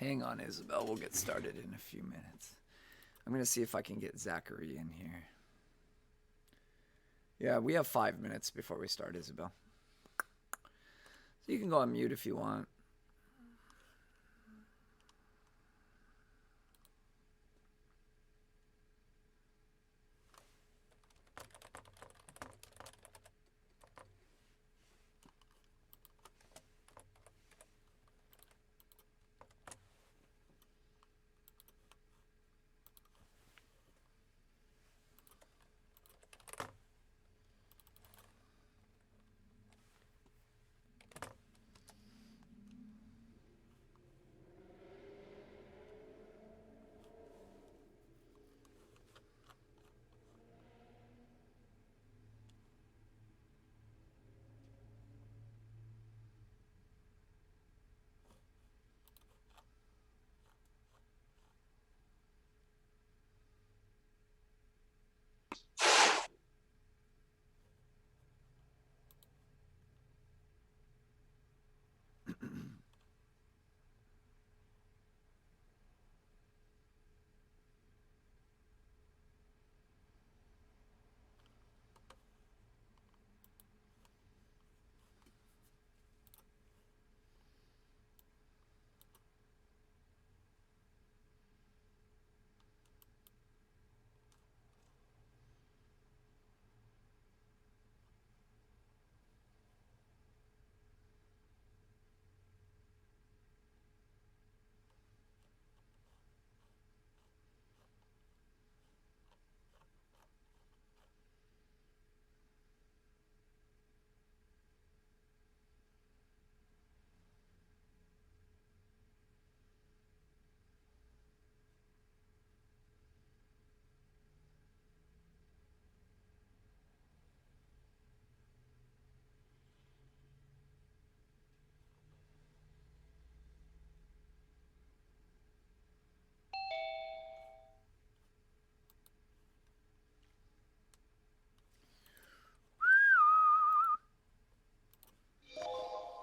Hang on, Isabel. We'll get started in a few minutes. I'm going to see if I can get Zachary in here. Yeah, we have 5 minutes before we start, Isabel. So you can go on mute if you want.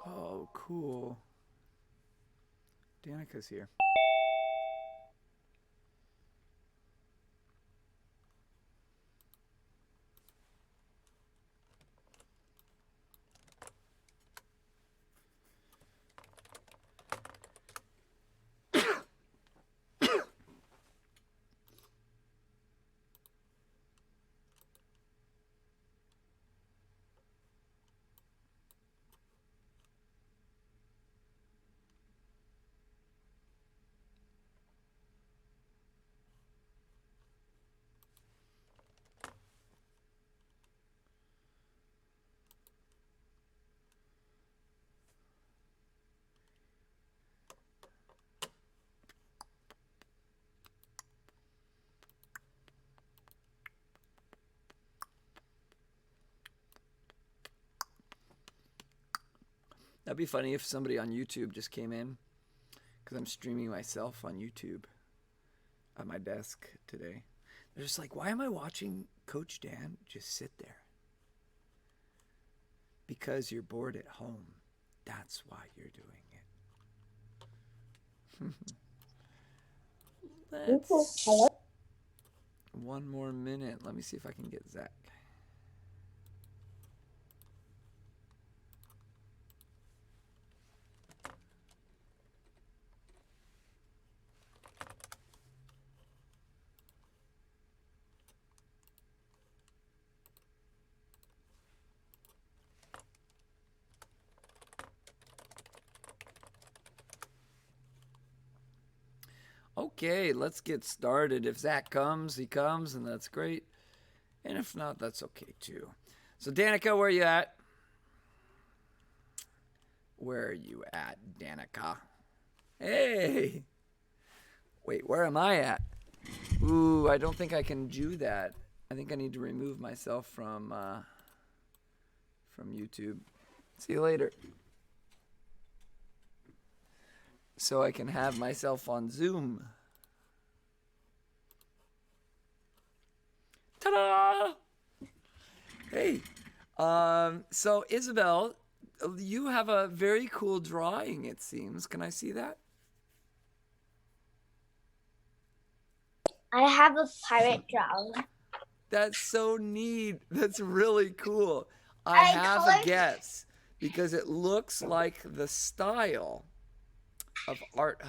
Oh, cool. Danica's here. That'd be funny if somebody on YouTube just came in, because I'm streaming myself on YouTube at my desk today. They're just like, why am I watching Coach Dan just sit there? Because you're bored at home. That's why you're doing it. Let's... One more minute. Let me see if I can get Zach. Okay, let's get started. If Zach comes, he comes, and that's great. And if not, that's okay too. So, Danica, where are you at? Where are you at, Danica? Hey! Wait, where am I at? Ooh, I don't think I can do that. I think I need to remove myself from YouTube. See you later. So I can have myself on Zoom. Ta-da! Hey, so Isabel, you have a very cool drawing, it seems. Can I see that? I have a pirate drum. That's so neat. That's really cool. I I have a colored. guess because it looks like the style of Art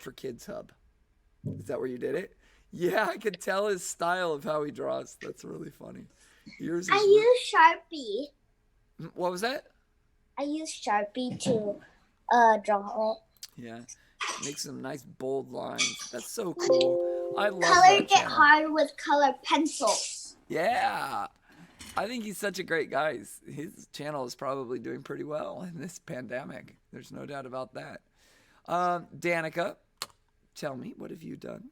for Kids Hub. Is that where you did it? Yeah, I could tell his style of how he draws. That's really funny. Yours I is. use Sharpie. What was that? I use Sharpie to draw it. Yeah, make some nice bold lines. That's so cool. I love Colors that get channel. hard with color pencils. Yeah, I think he's such a great guy. His channel is probably doing pretty well in this pandemic. There's no doubt about that. Danica, tell me, what have you done?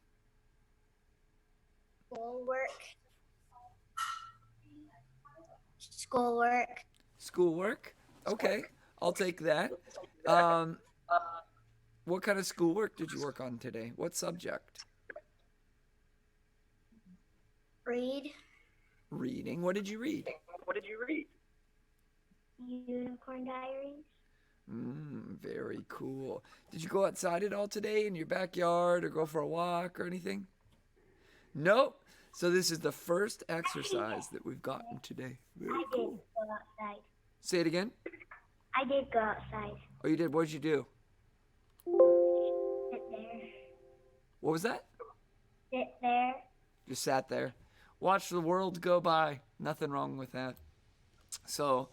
Schoolwork. Schoolwork? Okay, I'll take that. Um, what kind of schoolwork did you work on today? What subject? Read. Reading. What did you read? Unicorn Diaries. Very cool. Did you go outside at all today in your backyard or go for a walk or anything? Nope. So this is the first exercise that we've gotten today. Very cool. Go outside. Say it again. I did go outside. Oh, you did? What did you do? Sit there. What was that? Sit there. Just sat there. Watch the world go by. Nothing wrong with that. So,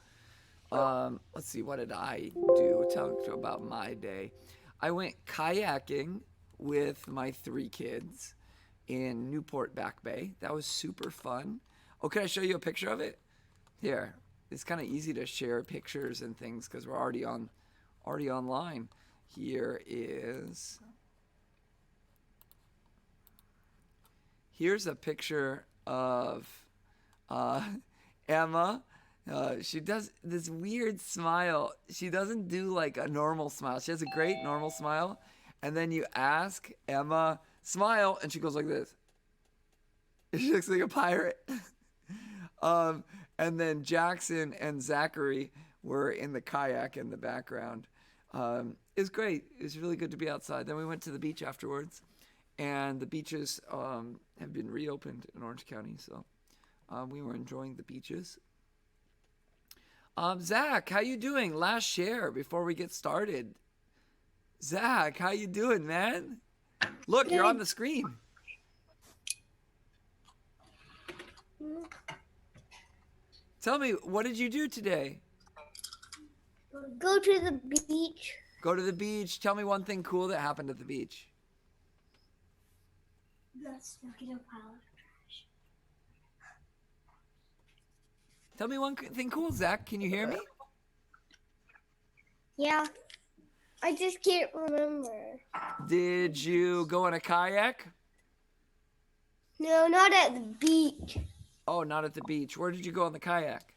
let's see. What did I do? Tell you about my day. I went kayaking with my 3 kids in Newport Back Bay. That was super fun. Oh, can I show you a picture of it? Here. It's kind of easy to share pictures and things because we're already online. Here's a picture of Emma. She does this weird smile. She doesn't do like a normal smile. She has a great normal smile. And then you ask Emma, smile, and she goes like this. She looks like a pirate. And then Jackson and Zachary were in the kayak in the background. It was great. It was really good to be outside. Then we went to the beach afterwards. And the beaches have been reopened in Orange County. So we were enjoying the beaches. Zach, how you doing? Last share before we get started. Zach, how you doing, man? Look, you're on the screen. Tell me, what did you do today? Go to the beach. Go to the beach. Tell me one thing cool that happened at the beach. Let's look at a pile of trash. Tell me one thing cool, Zach. Can you hear me? Yeah. I just can't remember. Did you go on a kayak? No, not at the beach. Oh, not at the beach. Where did you go on the kayak?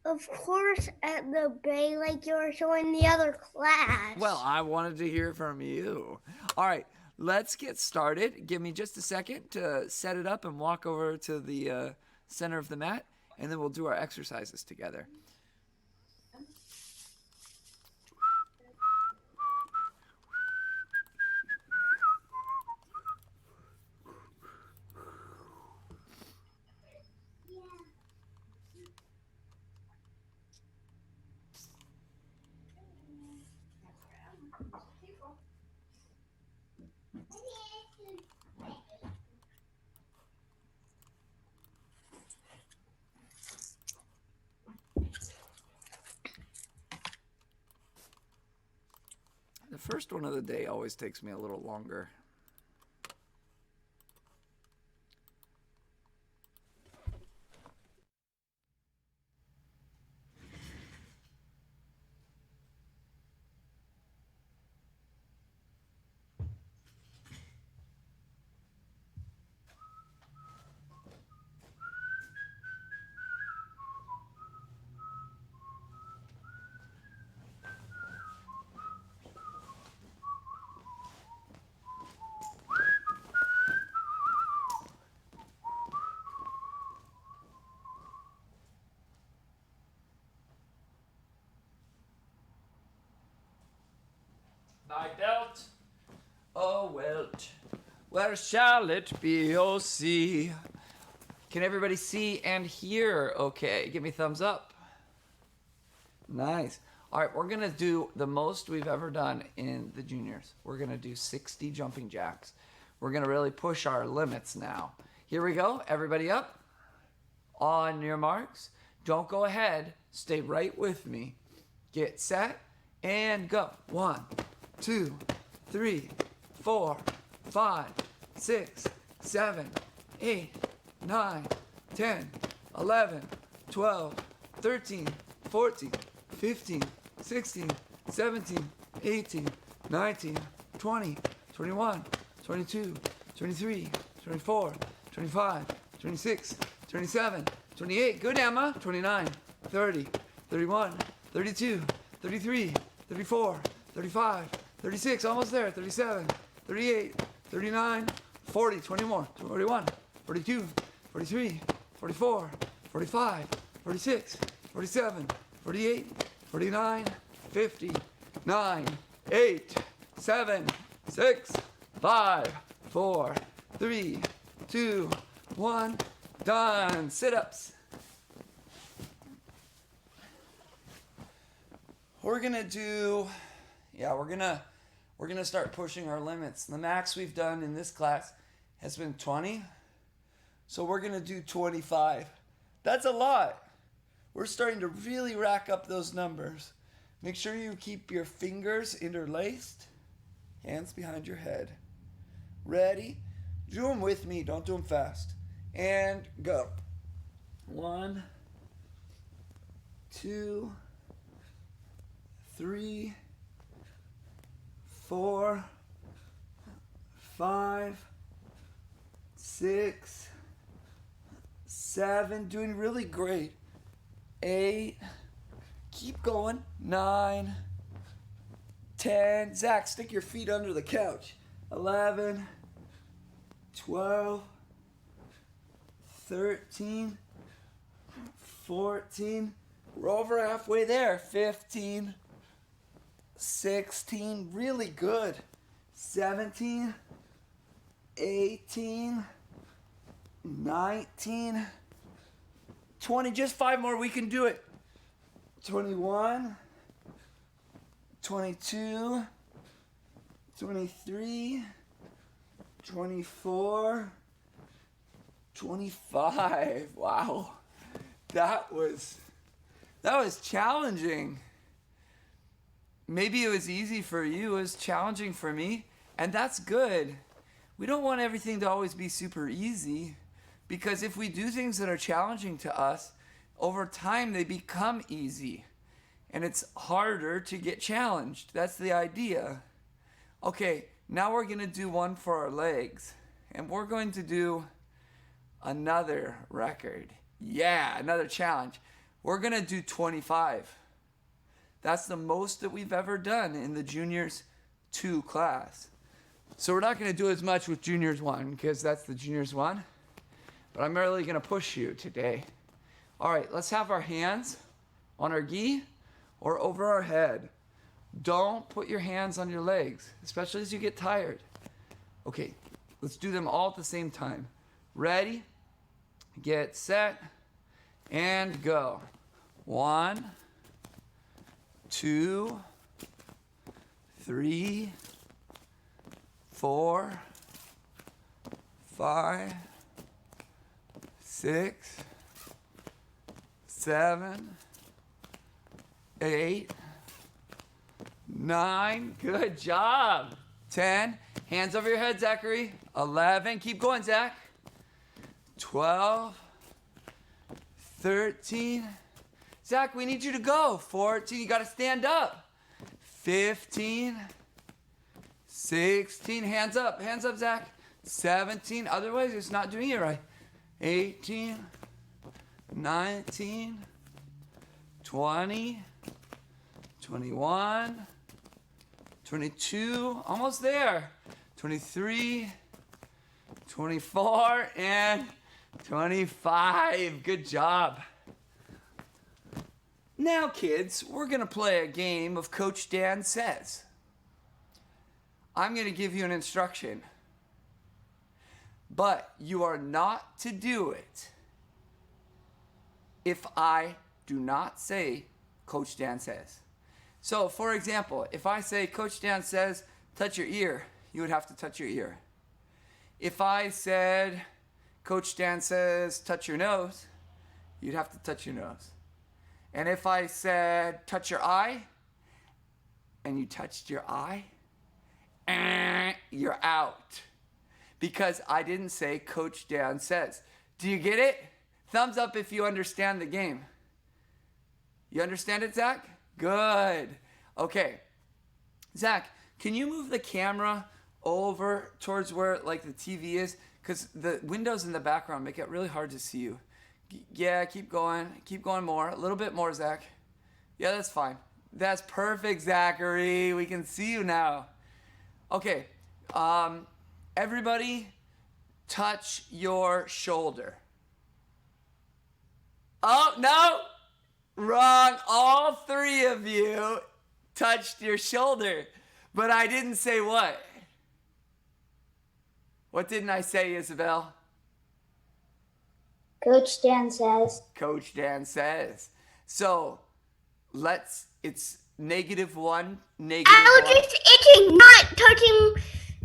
Of course, at the bay like you were showing the other class. Well, I wanted to hear from you. All right, let's get started. Give me just a second to set it up and walk over to the center of the mat, and then we'll do our exercises together. The first one of the day always takes me a little longer. Thigh belt. Oh, wilt, where shall it be, oh sea? Can everybody see and hear okay? Give me thumbs up. Nice. All right, we're going to do the most we've ever done in the juniors. We're going to do 60 jumping jacks. We're going to really push our limits now. Here we go. Everybody up. On your marks. Don't go ahead. Stay right with me. Get set and go. 1, 2, 3, 4, 5, 6, 7, 8, 9, 10, 11, 12, 13, 14, 15, 16, 17, 18, 19, 20, 21, 22, 23, 24, 25, 26, 27, 28. Good, Emma. 29, 30, 31, 32, 33, 34, 35, 36. Almost there. 37, 38, 39, 40. 20 more. 41, 42, 43, 44, 45, 46, 47, 48, 49, 50, 9, 8, 7, 6, 5, 4, 3, 2, 1. Done. Sit-ups. We're gonna do, we're gonna start pushing our limits. The max we've done in this class has been 20. So we're gonna do 25. That's a lot. We're starting to really rack up those numbers. Make sure you keep your fingers interlaced, hands behind your head. Ready? Do them with me, don't do them fast. And go. 1, 2, 3, 4, 5, 6, 7. Doing really great. 8. Keep going. 9, 10. Zach, stick your feet under the couch. 11, 12, 13, 14. We're over halfway there. 15, 16. Really good. 17, 18, 19, 20. Just 5 more. We can do it. 21, 22, 23, 24, 25. Wow. That was challenging. Maybe it was easy for you. It was challenging for me. And that's good. We don't want everything to always be super easy, because if we do things that are challenging to us, over time they become easy. And it's harder to get challenged. That's the idea. Okay, now we're going to do one for our legs. And we're going to do another record. Yeah, another challenge. We're going to do 25. That's the most that we've ever done in the Juniors 2 class. So we're not going to do as much with Juniors 1 because that's the Juniors 1. But I'm really going to push you today. All right, let's have our hands on our gi or over our head. Don't put your hands on your legs, especially as you get tired. Okay, let's do them all at the same time. Ready, get set, and go. 1, 2, 3, 4, 5, 6, 7, 8, 9. Good job. 10. Hands over your head, Zachary. 11. Keep going, Zach. 12. 13. Zach, we need you to go. 14. You got to stand up. 15. 16. Hands up. Hands up, Zach. 17. Otherwise, it's not doing it right. 18. 19. 20. 21. 22. Almost there. 23. 24. And 25. Good job. Now, kids, we're going to play a game of Coach Dan Says. I'm going to give you an instruction. But you are not to do it if I do not say Coach Dan says. So, for example, if I say Coach Dan says touch your ear, you would have to touch your ear. If I said Coach Dan says touch your nose, you'd have to touch your nose. And if I said touch your eye, and you touched your eye, you're out. Because I didn't say Coach Dan says. Do you get it? Thumbs up if you understand the game. You understand it, Zach? Good. Okay. Zach, can you move the camera over towards where like the TV is? Because the windows in the background make it really hard to see you. Yeah, keep going. Keep going more. A little bit more, Zach. Yeah, that's fine. That's perfect, Zachary. We can see you now. Okay. Everybody touch your shoulder. Oh, no. Wrong. All three of you touched your shoulder. But I didn't say what? What didn't I say, Isabel? Coach Dan says. Coach Dan says. So, it's -1, -1. I was just itching, not touching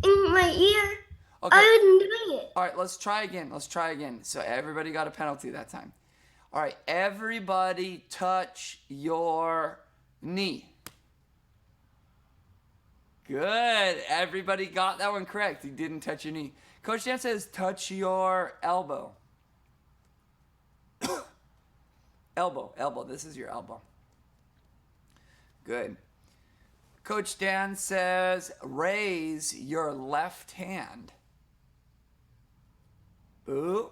in my ear. Okay. I wasn't doing it. All right, let's try again. So everybody got a penalty that time. All right, everybody touch your knee. Good. Everybody got that one correct. You didn't touch your knee. Coach Dan says touch your elbow. Elbow. This is your elbow. Good. Coach Dan says raise your left hand. Ooh.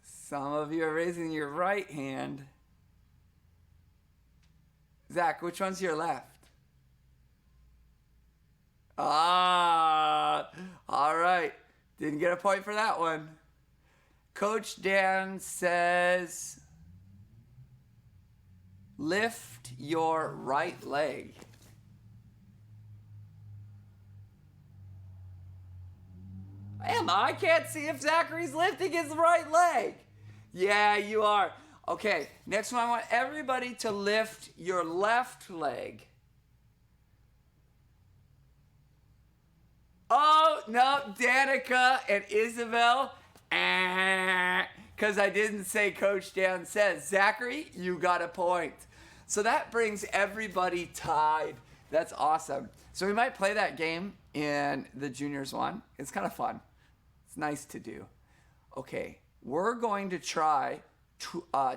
Some of you are raising your right hand. Zach, which one's your left? All right. Didn't get a point for that one. Coach Dan says lift your right leg. I can't see if Zachary's lifting his right leg. Yeah, you are. Okay, next one, I want everybody to lift your left leg. Oh, no, Danica and Isabel, because I didn't say Coach Dan says. Zachary, you got a point. So that brings everybody tied. That's awesome. So we might play that game in the juniors one. It's kind of fun. It's nice to do. Okay, we're going to try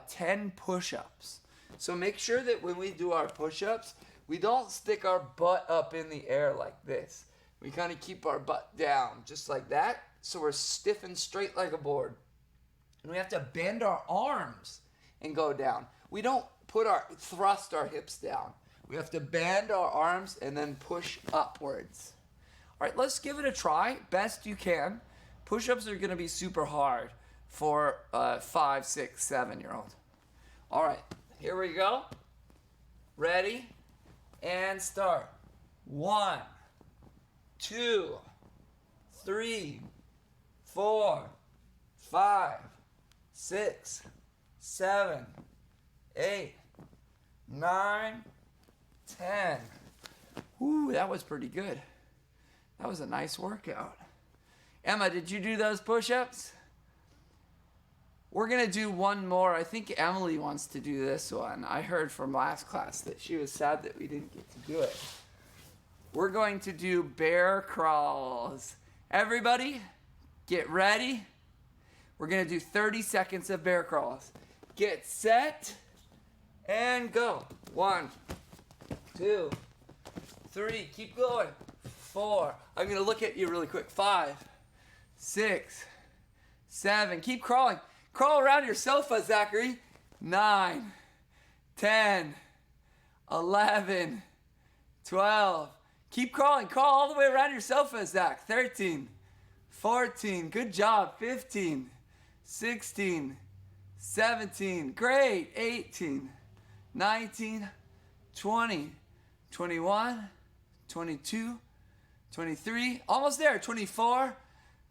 10 push-ups. So make sure that when we do our push-ups, we don't stick our butt up in the air like this. We kind of keep our butt down, just like that. So we're stiff and straight like a board. And we have to bend our arms and go down. We don't thrust our hips down. We have to bend our arms and then push upwards. All right, let's give it a try, best you can. Push-ups are gonna be super hard for 5, 6, 7-year-old. All right, here we go. Ready? And start. 1, 2, 3, 4, 5, 6, 7, 8, 9, 10. Ooh, that was pretty good. That was a nice workout. Emma, did you do those push-ups? We're going to do one more. I think Emily wants to do this one. I heard from last class that she was sad that we didn't get to do it. We're going to do bear crawls. Everybody, get ready. We're going to do 30 seconds of bear crawls. Get set and go. 1, 2, 3. Keep going. 4. I'm going to look at you really quick. 5, 6, 7. Keep crawling. Crawl around your sofa, Zachary. 9, 10, 11, 12. Keep crawling. Crawl all the way around your sofa, Zach. 13, 14. Good job. 15, 16, 17. Great. 18, 19, 20, 21, 22, 23, almost there. 24,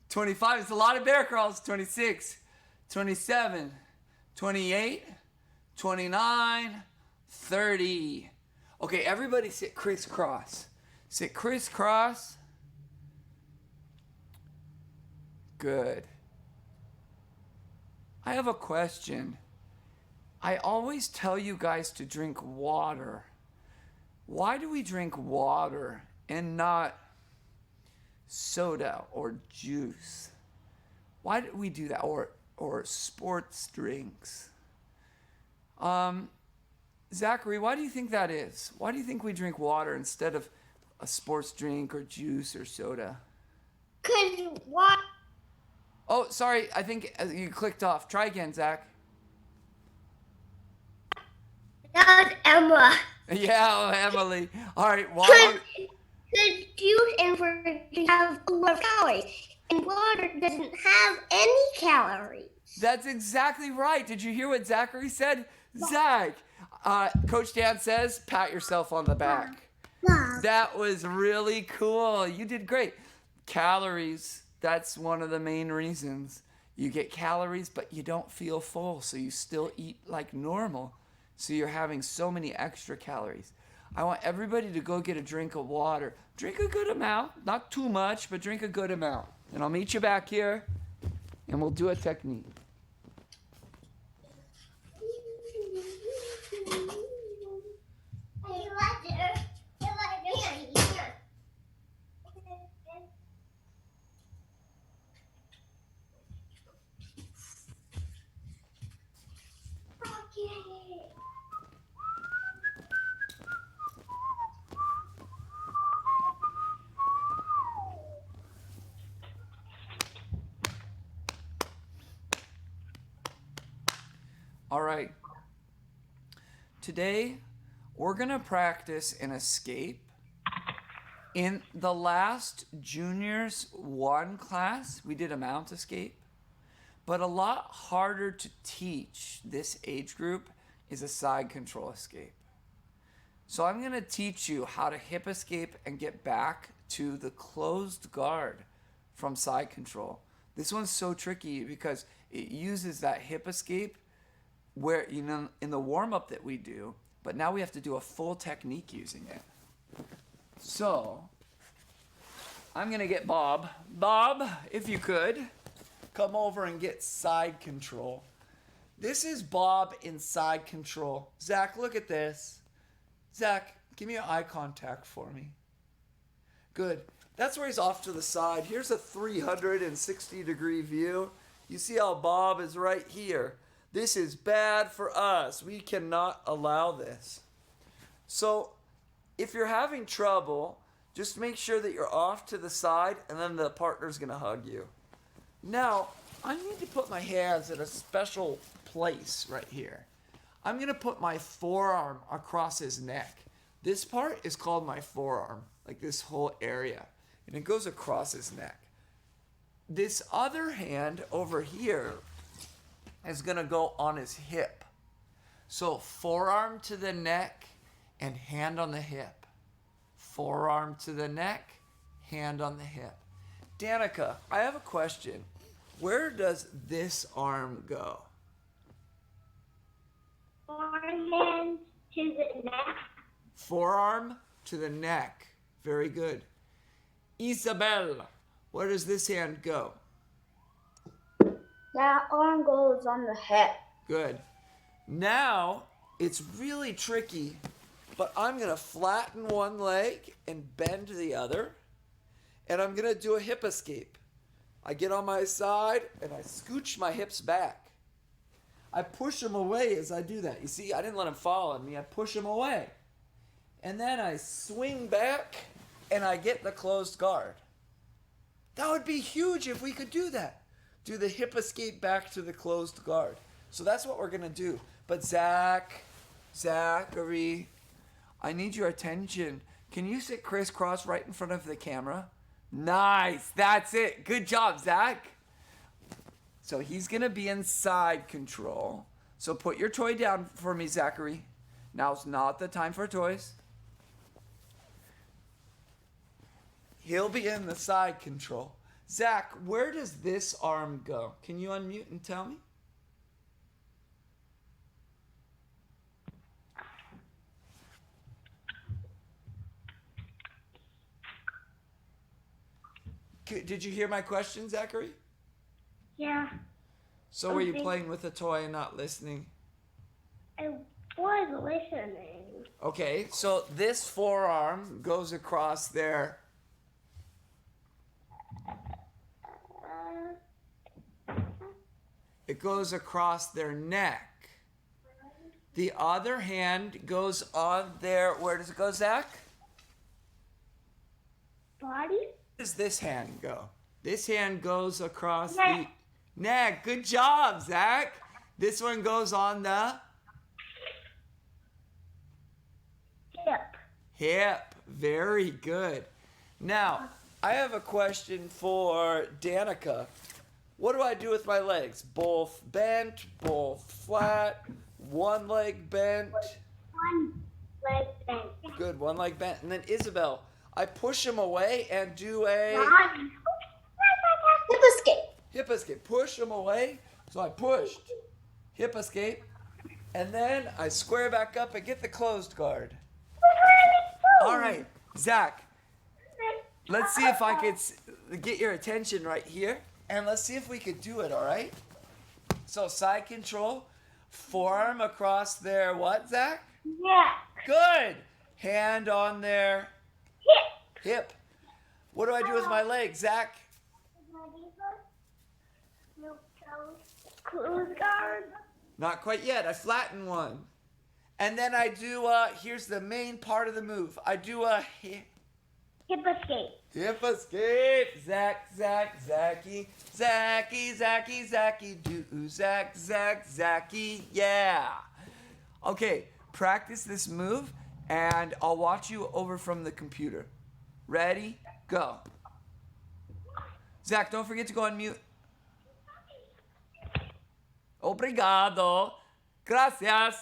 25. It's a lot of bear crawls. 26, 27, 28, 29, 30. Okay, everybody sit crisscross. Sit crisscross. Good. I have a question. I always tell you guys to drink water. Why do we drink water and not soda or juice? Why do we do that? Or sports drinks? Zachary, why do you think that is? Why do you think we drink water instead of a sports drink or juice or soda? Cause what? Oh, sorry. I think you clicked off. Try again, Zach. Not Emma. Yeah, oh, Emily. All right. Why? Cause juice and fruit have a lot of calories, and water doesn't have any calories. That's exactly right. Did you hear what Zachary said? Zach, Coach Dan says, pat yourself on the back. Wow. That was really cool. You did great. Calories, that's one of the main reasons. You get calories, but you don't feel full, so you still eat like normal. So you're having so many extra calories. I want everybody to go get a drink of water. Drink a good amount, not too much, but drink a good amount. And I'll meet you back here, and we'll do a technique. All right. Today, we're going to practice an escape. In the last Juniors 1 class, we did a mount escape. But a lot harder to teach this age group is a side control escape. So I'm going to teach you how to hip escape and get back to the closed guard from side control. This one's so tricky because it uses that hip escape where, you know, in the warm-up that we do, but now we have to do a full technique using it. So, I'm going to get Bob. Bob, if you could, come over and get side control. This is Bob in side control. Zach, look at this. Zach, give me eye contact for me. Good. That's where he's off to the side. Here's a 360-degree view. You see how Bob is right here. This is bad for us. We cannot allow this. So, if you're having trouble, just make sure that you're off to the side, and then the partner's going to hug you. Now, I need to put my hands in a special place right here. I'm going to put my forearm across his neck. This part is called my forearm, like this whole area, and it goes across his neck. This other hand over here is going to go on his hip. So forearm to the neck and hand on the hip. Forearm to the neck, hand on the hip. Danica, I have a question. Where does this arm go? Forearm to the neck. Forearm to the neck. Very good. Isabel, where does this hand go? That arm goes on the hip. Good. Now, it's really tricky, but I'm going to flatten one leg and bend the other, and I'm going to do a hip escape. I get on my side, and I scooch my hips back. I push them away as I do that. You see, I didn't let him fall on me. I push him away. And then I swing back, and I get the closed guard. That would be huge if we could do that. Do the hip escape back to the closed guard. So that's what we're going to do. But Zachary, I need your attention. Can you sit crisscross right in front of the camera? Nice. That's it. Good job, Zach. So he's going to be in side control. So put your toy down for me, Zachary. Now's not the time for toys. He'll be in the side control. Zach, where does this arm go? Can you unmute and tell me? Did you hear my question, Zachary? Yeah. So were you playing with a toy and not listening? I was listening. Okay, so this forearm goes across there. It goes across their neck. The other hand goes on their, where does it go, Zach? Body? Where does this hand go? This hand goes across the neck. Good job, Zach. This one goes on the Hip. hip. Very good. Now, I have a question for Danica. What do I do with my legs? Both bent, both flat, one leg bent. One leg bent. Good, one leg bent. And then Isabel, I push him away and do a Hip escape. hip escape. Push him away. So I pushed, hip escape, and then I square back up and get the closed guard. All right, Zach, let's see if I could get your attention right here, and let's see if we could do it, all right? So side control, forearm across their what, Zach? Yeah. Good. Hand on their Hip. hip. What do I do with my leg, Zach? Close guard. Not quite yet. I flatten one. And then I do, here's the main part of the move. I do a hip escape. Zach, Zacky, do Zach, Zacky, yeah. Okay, practice this move, and I'll watch you over from the computer. Ready? Go. Zach, don't forget to go on mute. Obrigado. Gracias.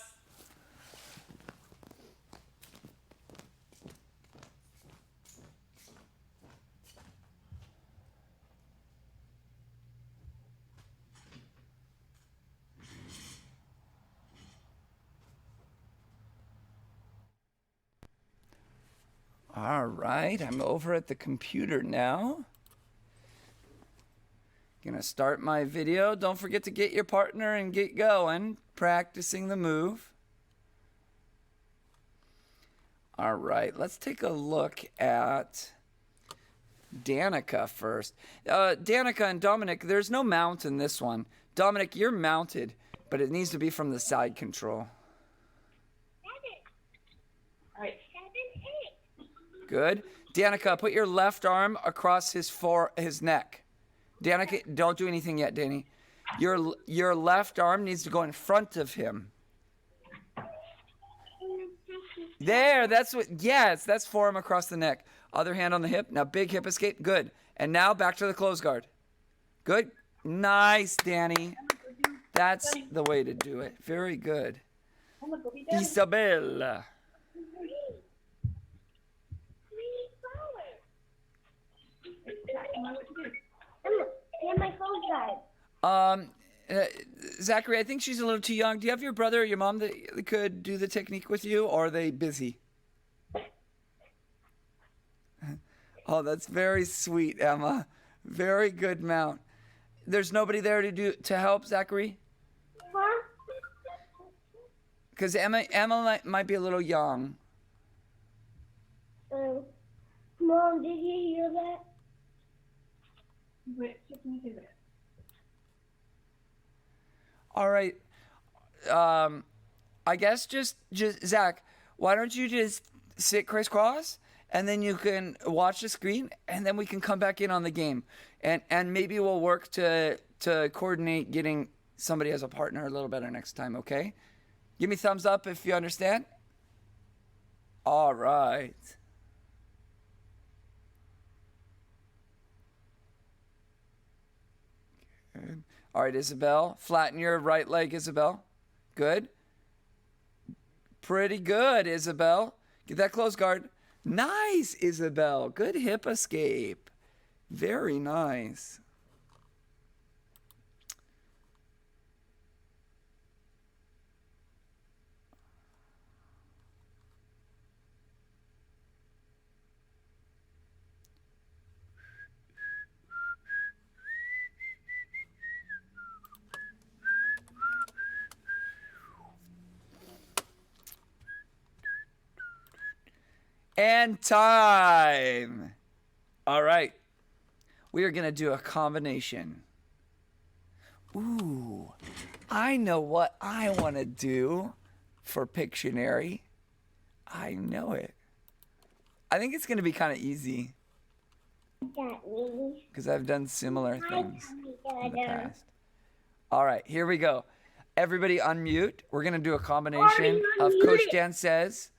All right, I'm over at the computer now. Gonna start my video. Don't forget to get your partner and get going, practicing the move. All right, let's take a look at Danica first. Danica and Dominic, there's no mount in this one. Dominic, you're mounted, but it needs to be from the side control. All right. 7, 8. Good. Danica, put your left arm across his neck. Danica, don't do anything yet, Danny. Your left arm needs to go in front of him. There, that's forearm across the neck. Other hand on the hip. Now big hip escape. Good. And now back to the close guard. Good. Nice, Danny. That's the way to do it. Very good. Isabella. My phone died. Zachary, I think she's a little too young. Do you have your brother or your mom that could do the technique with you, or are they busy? Oh, that's very sweet, Emma. Very good mount. There's nobody there to help, Zachary? Because Emma might be a little young. Mom, did you hear that? All right. I guess just Zach, why don't you just sit crisscross, and then you can watch the screen, and then we can come back in on the game, and maybe we'll work to coordinate getting somebody as a partner a little better next time. Okay? Give me thumbs up if you understand. All right. Good. All right, Isabel. Flatten your right leg, Isabel. Good. Pretty good, Isabel. Get that close guard. Nice, Isabel. Good hip escape. Very nice. And time. All right. We are going to do a combination. Ooh, I know what I want to do for Pictionary. I know it. I think it's going to be kind of easy because I've done similar things in the past. All right, here we go. Everybody unmute. We're going to do a combination of Coach Dan Says,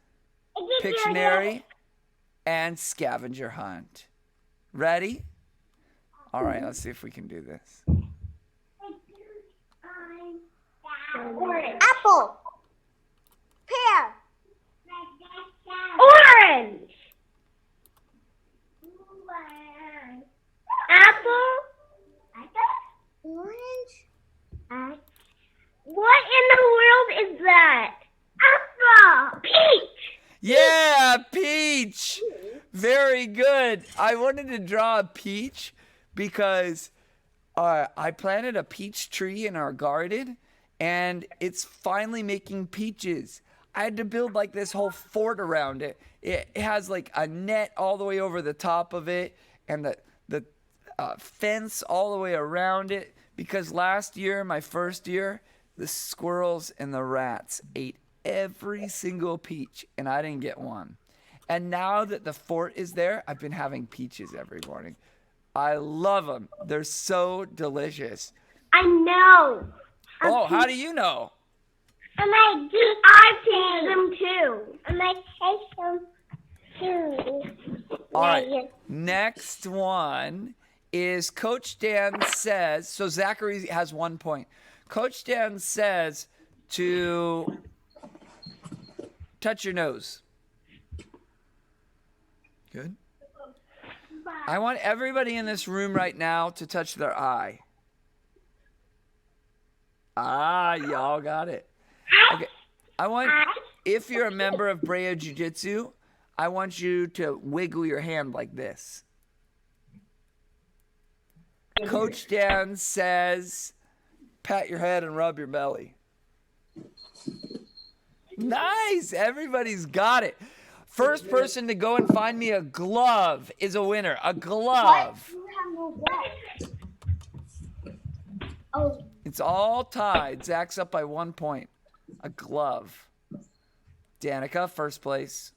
Pictionary, and Scavenger Hunt. Ready? All right, let's see if we can do this. Apple. Pear. Orange. Apple. Orange. What in the world is that? Apple. Peach. Yeah, peach. Very good. I wanted to draw a peach because I planted a peach tree in our garden and it's finally making peaches. I had to build like this whole fort around it. It has like a net all the way over the top of it and the fence all the way around it because last year, my first year, the squirrels and the rats ate every single peach and I didn't get one. And now that the fort is there, I've been having peaches every morning. I love them. They're so delicious. I know. Oh, how do you know? And I taste them too. And I taste them too. All right. Next one is Coach Dan Says. So Zachary has 1 point. Coach Dan says to touch your nose. Good. I want everybody in this room right now to touch their eye. Ah, y'all got it. Okay. If you're a member of Brea Jiu-Jitsu, I want you to wiggle your hand like this. Coach Dan says, pat your head and rub your belly. Nice. Everybody's got it. First person to go and find me a glove is a winner. A glove. Oh. It's all tied. Zach's up by 1 point. A glove. Danica, first place.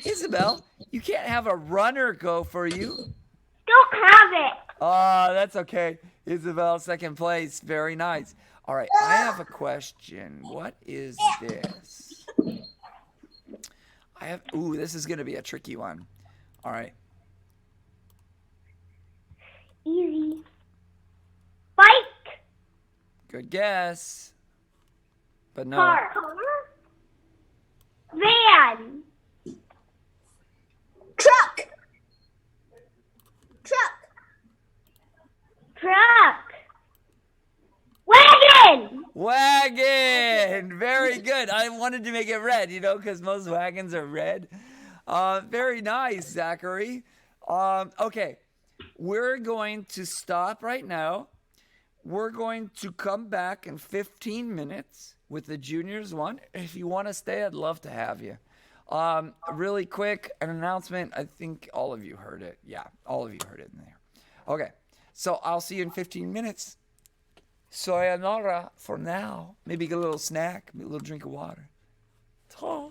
Isabel, you can't have a runner go for you. Don't have it. Oh, that's okay. Isabel, second place. Very nice. All right, I have a question. What is this? This is going to be a tricky one. All right. Easy. Bike. Good guess. But no. Car. Van. Truck. Wagon. Very good. I wanted to make it red, because most wagons are red. Very nice, Zachary. Okay. We're going to stop right now. We're going to come back in 15 minutes with the juniors one. If you want to stay, I'd love to have you. Really quick, an announcement. I think all of you heard it. Yeah, all of you heard it in there. Okay, so I'll see you in 15 minutes. Sayonara for now. Maybe get a little snack, maybe a little drink of water. Ta.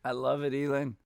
I love it, Elin.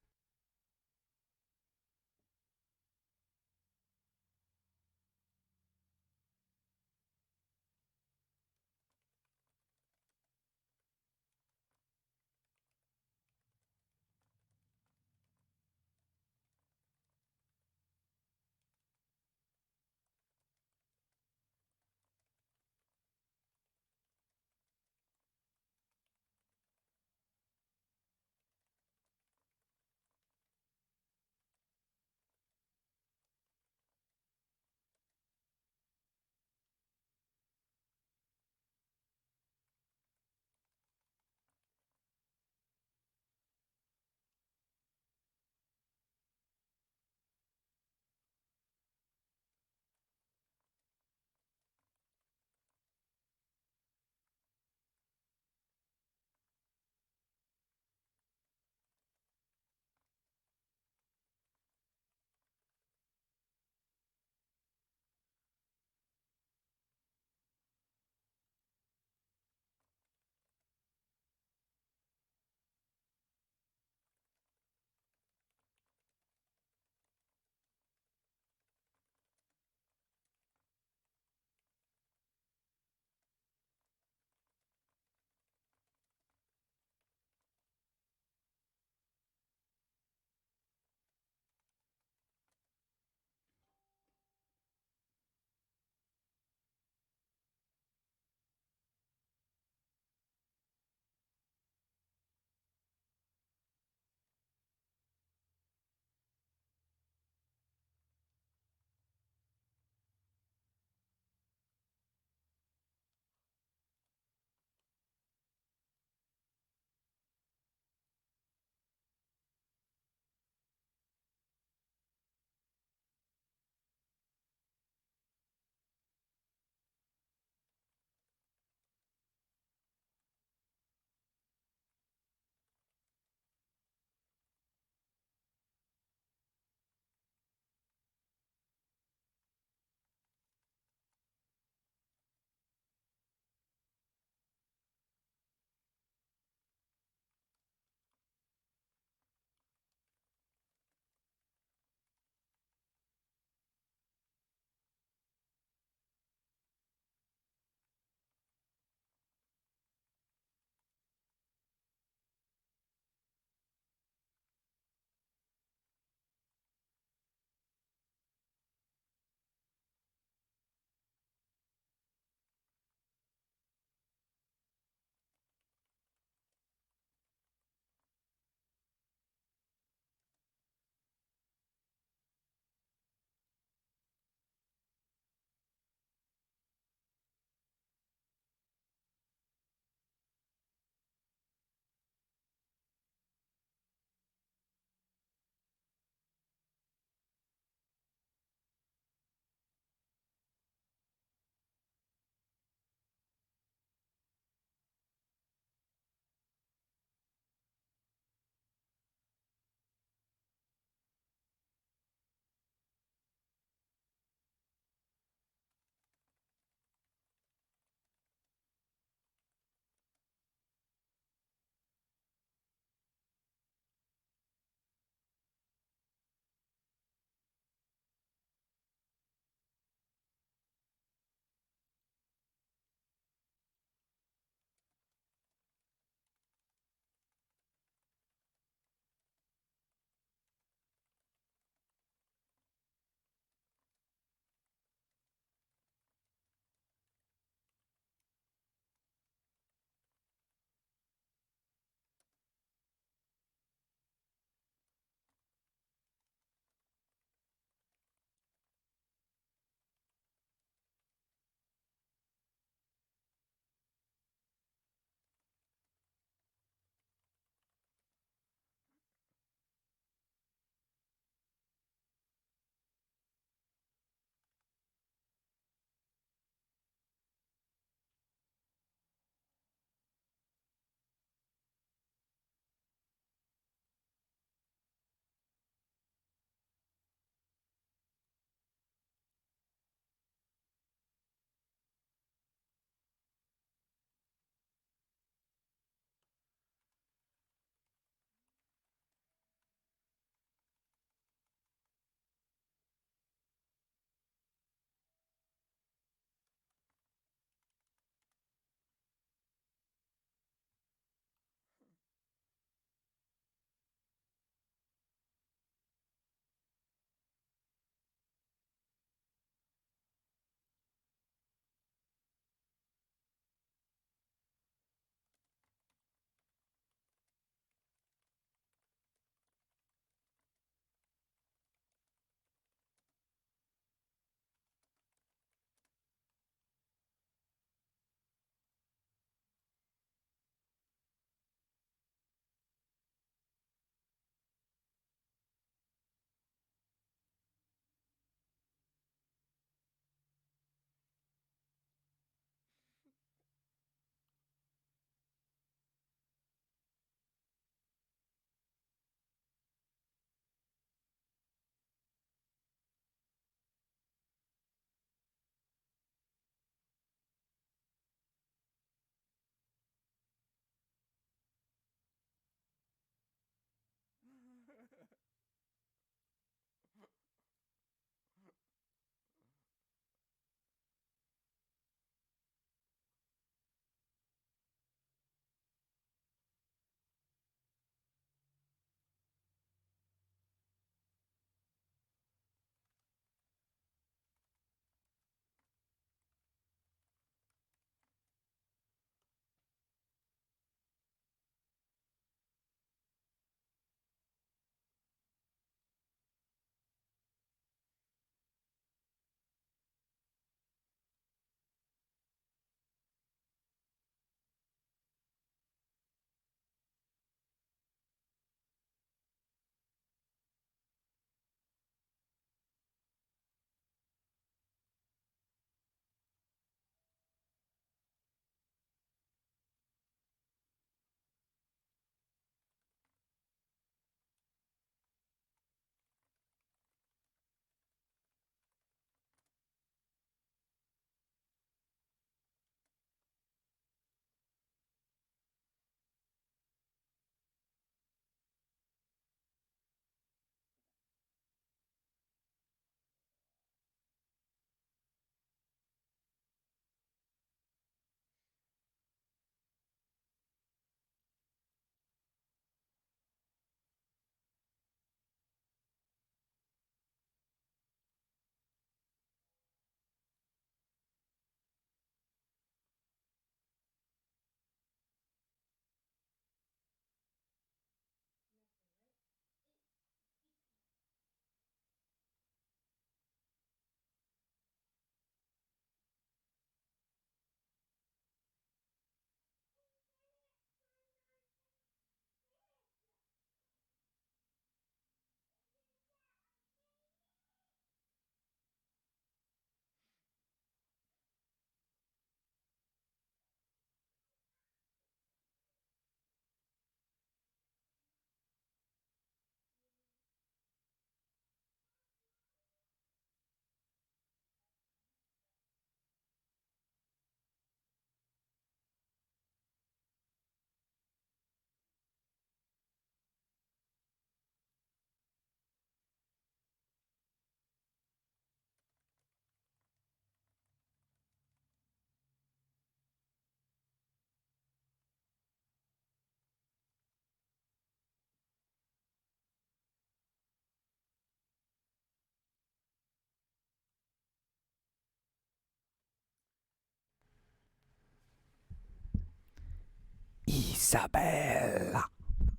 Isabel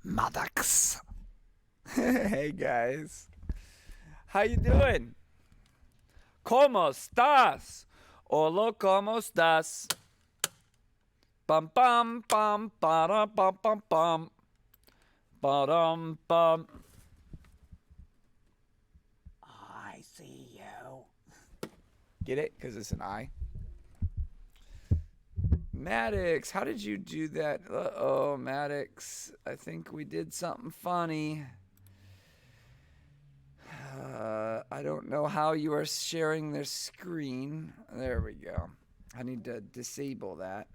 Maddox. Hey guys, how you doing? ¿Cómo estás? Hola, ¿cómo estás? Pam pam pam para pam pam pam. Ba-dum bum. I see you. Get it? Because it's an I. Maddox, how did you do that? Uh-oh, Maddox. I think we did something funny. I don't know how you are sharing their screen. There we go. I need to disable that.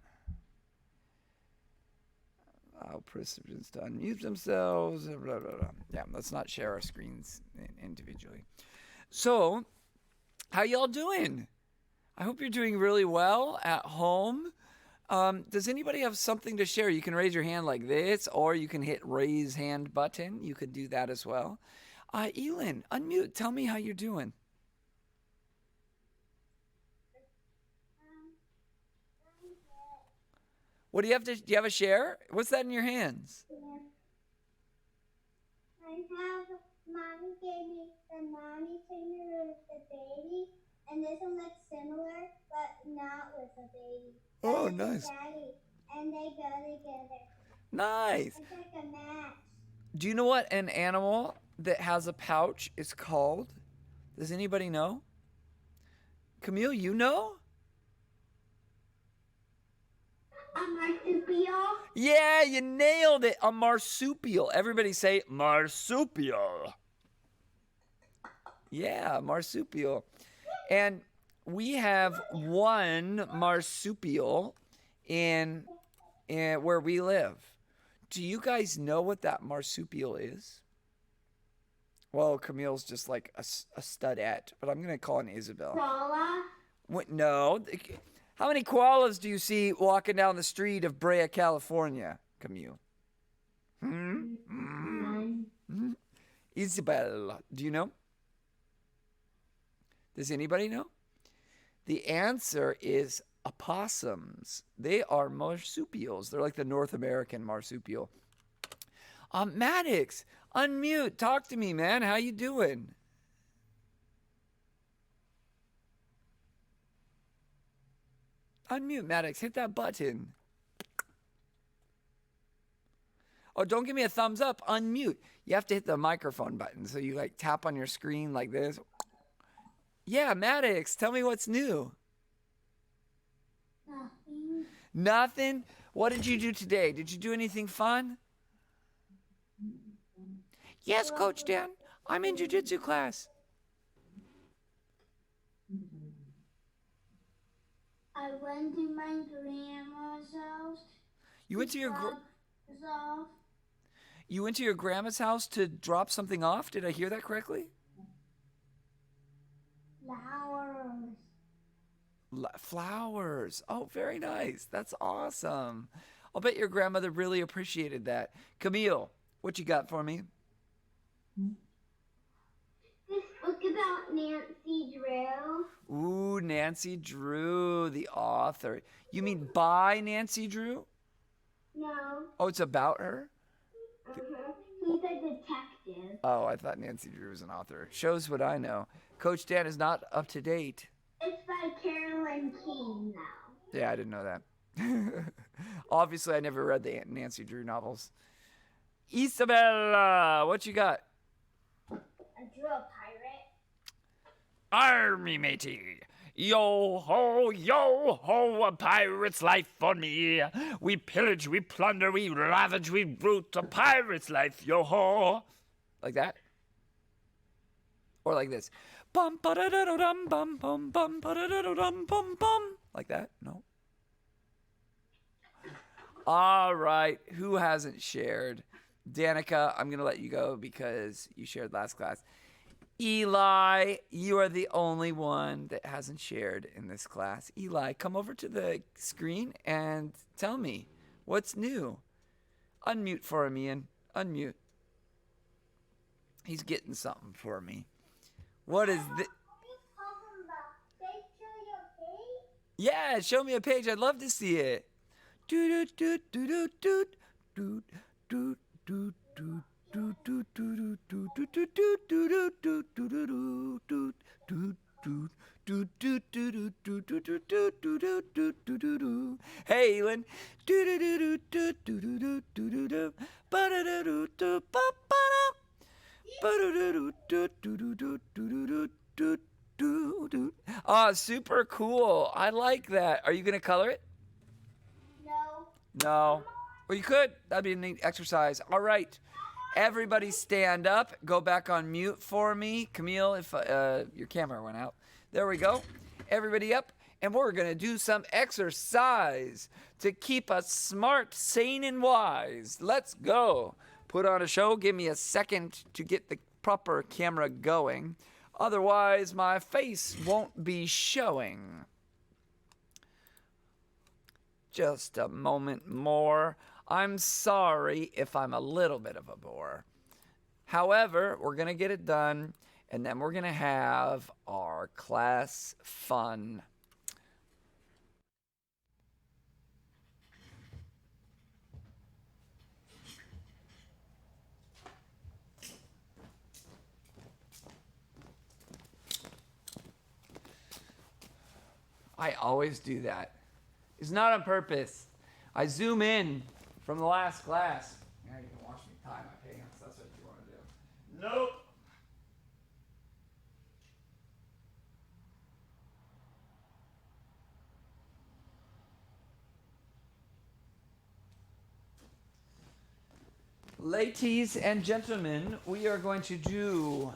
Allow participants to unmute themselves. Blah, blah, blah. Yeah, let's not share our screens individually. So, how y'all doing? I hope you're doing really well at home. Does anybody have something to share? You can raise your hand like this, or you can hit raise hand button. You could do that as well. Elin, unmute. Tell me how you're doing. What do you have to? Do you have a share? What's that in your hands? Yeah. I have mommy gave me the mommy trainer with the baby, and this one looks similar, but not with the baby. Oh, nice. Daddy, and they go together. Nice. It's like a match. Do you know what an animal that has a pouch is called? Does anybody know? Camille, you know? A marsupial. Yeah, you nailed it. A marsupial. Everybody say marsupial. Yeah, marsupial. And we have one marsupial in where we live. Do you guys know what that marsupial is? Well, Camille's just like a studette, but I'm going to call an Isabel. Koala. What? No. How many koalas do you see walking down the street of Brea, California, Camille? None. Isabel, do you know? Does anybody know? The answer is opossums. They are marsupials. They're like the North American marsupial. Maddox, unmute. Talk to me, man. How you doing? Unmute, Maddox. Hit that button. Oh, don't give me a thumbs up. Unmute. You have to hit the microphone button. So you like tap on your screen like this. Yeah, Maddox, tell me what's new. Nothing. Nothing? What did you do today? Did you do anything fun? Yes, Coach Dan. I'm in Jiu-Jitsu class. I went to my grandma's house. You went to your Off. you went to your grandma's house to drop something off? Did I hear that correctly? Flowers. Flowers. Oh, very nice. That's awesome. I'll bet your grandmother really appreciated that. Camille, what you got for me? This book about Nancy Drew. Ooh, Nancy Drew, the author. You mean by Nancy Drew? No. Oh, it's about her? He's a detective. Oh, I thought Nancy Drew was an author. Shows what I know. Coach Dan is not up to date. It's by Carolyn King, though. Yeah, I didn't know that. Obviously, I never read the Nancy Drew novels. Isabella, what you got? I drew a pirate. Army matey. Yo ho, a pirate's life for me. We pillage, we plunder, we ravage, we root, a pirate's life, yo ho. Like that? Or like this. Bum ba da da dum bum bum bum ba da da dum bum bum. Like that? No. All right. Who hasn't shared? Danica, I'm gonna let you go because you shared last class. Eli, you are the only one that hasn't shared in this class. Eli, come over to the screen and tell me what's new. Unmute for him, Ian. Unmute. He's getting something for me. What is this? Yeah, show me a page. I'd love to see it. Hey, Elin. Oh, super cool. I like that. Are you going to color it? No. No. Well, you could. That'd be a neat exercise. All right. Everybody stand up. Go back on mute for me. Camille, if your camera went out. There we go. Everybody up. And we're going to do some exercise to keep us smart, sane, and wise. Let's go. Put on a show. Give me a second to get the proper camera going. Otherwise, my face won't be showing. Just a moment more. I'm sorry if I'm a little bit of a bore. However, we're going to get it done, and then we're going to have our class fun. I always do that. It's not on purpose. I zoom in from the last class. Now you can watch me tie my pants. That's what you want to do. Nope. Ladies and gentlemen, we are going to do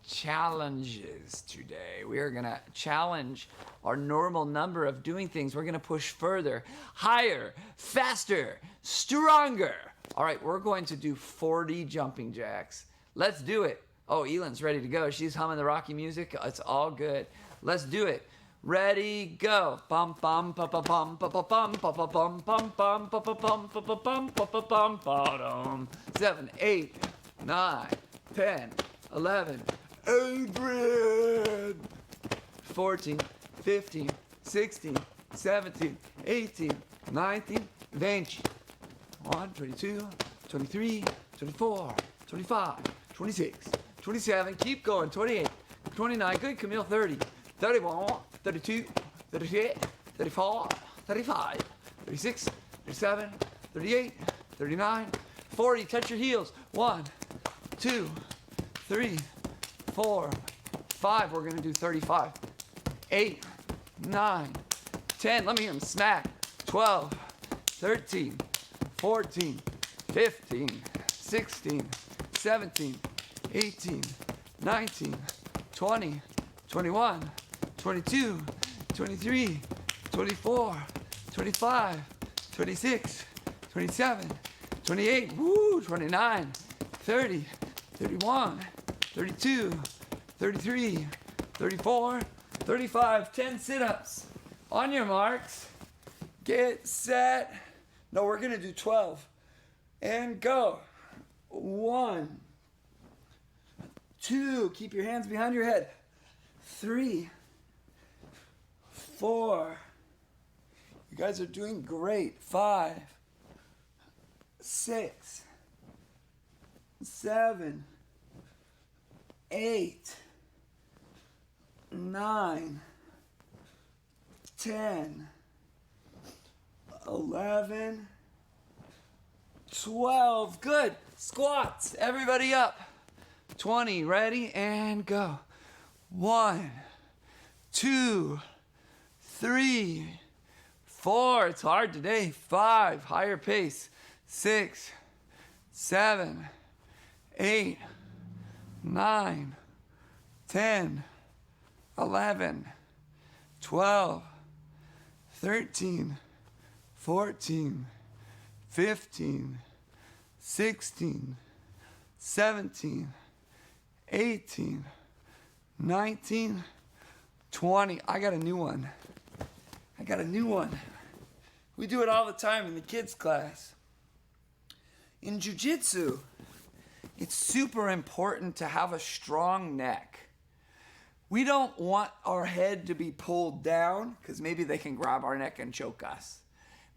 challenges today. We are going to challenge our normal number of doing things. We're going to push further, higher, faster, stronger. All right, we're going to do 40 jumping jacks. Let's do it. Oh, Elin's ready to go. She's humming the Rocky music. It's all good. Let's do it. Ready, go. Bum bum pa pa bum pa pa bum pa pa bum bum bum pa pa bum pa pa bum pa pa bum bottom. 7, 8, 9, 10, 11, Adrian. 14, 15, 16, 17, 18, 19, 20. 1, 22, 23, 24, 25, 26, 27. Keep going. 28, 29. Good, Camille. 30, 31, 32, 38, 34, 35, 36, 37, 38, 39, 40. Touch your heels. 1, 2, 3, 4, 5. We're going to do 35. 8, 9, 10. Let me hear them smack. 12, 13, 14, 15, 16, 17, 18, 19, 20, 21, 22, 23, 24, 25, 26, 27, 28, woo, 29, 30, 31, 32, 33, 34, 35, 10 sit-ups. On your marks, get set. No, we're gonna do 12. And go. 1, 2, keep your hands behind your head. 3, 4, you guys are doing great. 5, 6, 7, 8, 9, 10, 11, 12. Good. Squats. Everybody up. 20. Ready? And go. 1, 2, 3, 4. It's hard today. 5. Higher pace. 6, 7, 8, 9, 10, 11, 12, 13, 14, 15, 16, 17, 18, 19, 20. I got a new one. We do it all the time in the kids' class. In Jiu-Jitsu, it's super important to have a strong neck. We don't want our head to be pulled down because maybe they can grab our neck and choke us.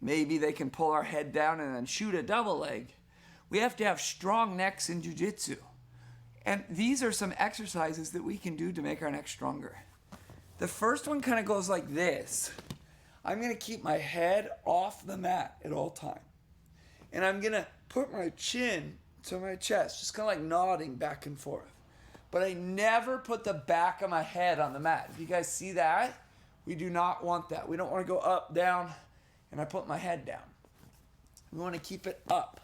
Maybe they can pull our head down and then shoot a double leg. We have to have strong necks in jiu-jitsu. And these are some exercises that we can do to make our neck stronger. The first one kind of goes like this. I'm going to keep my head off the mat at all times. And I'm going to put my chin to my chest, just kind of like nodding back and forth. But I never put the back of my head on the mat. If you guys see that, we do not want that. We don't want to go up, down, and I put my head down. We want to keep it up.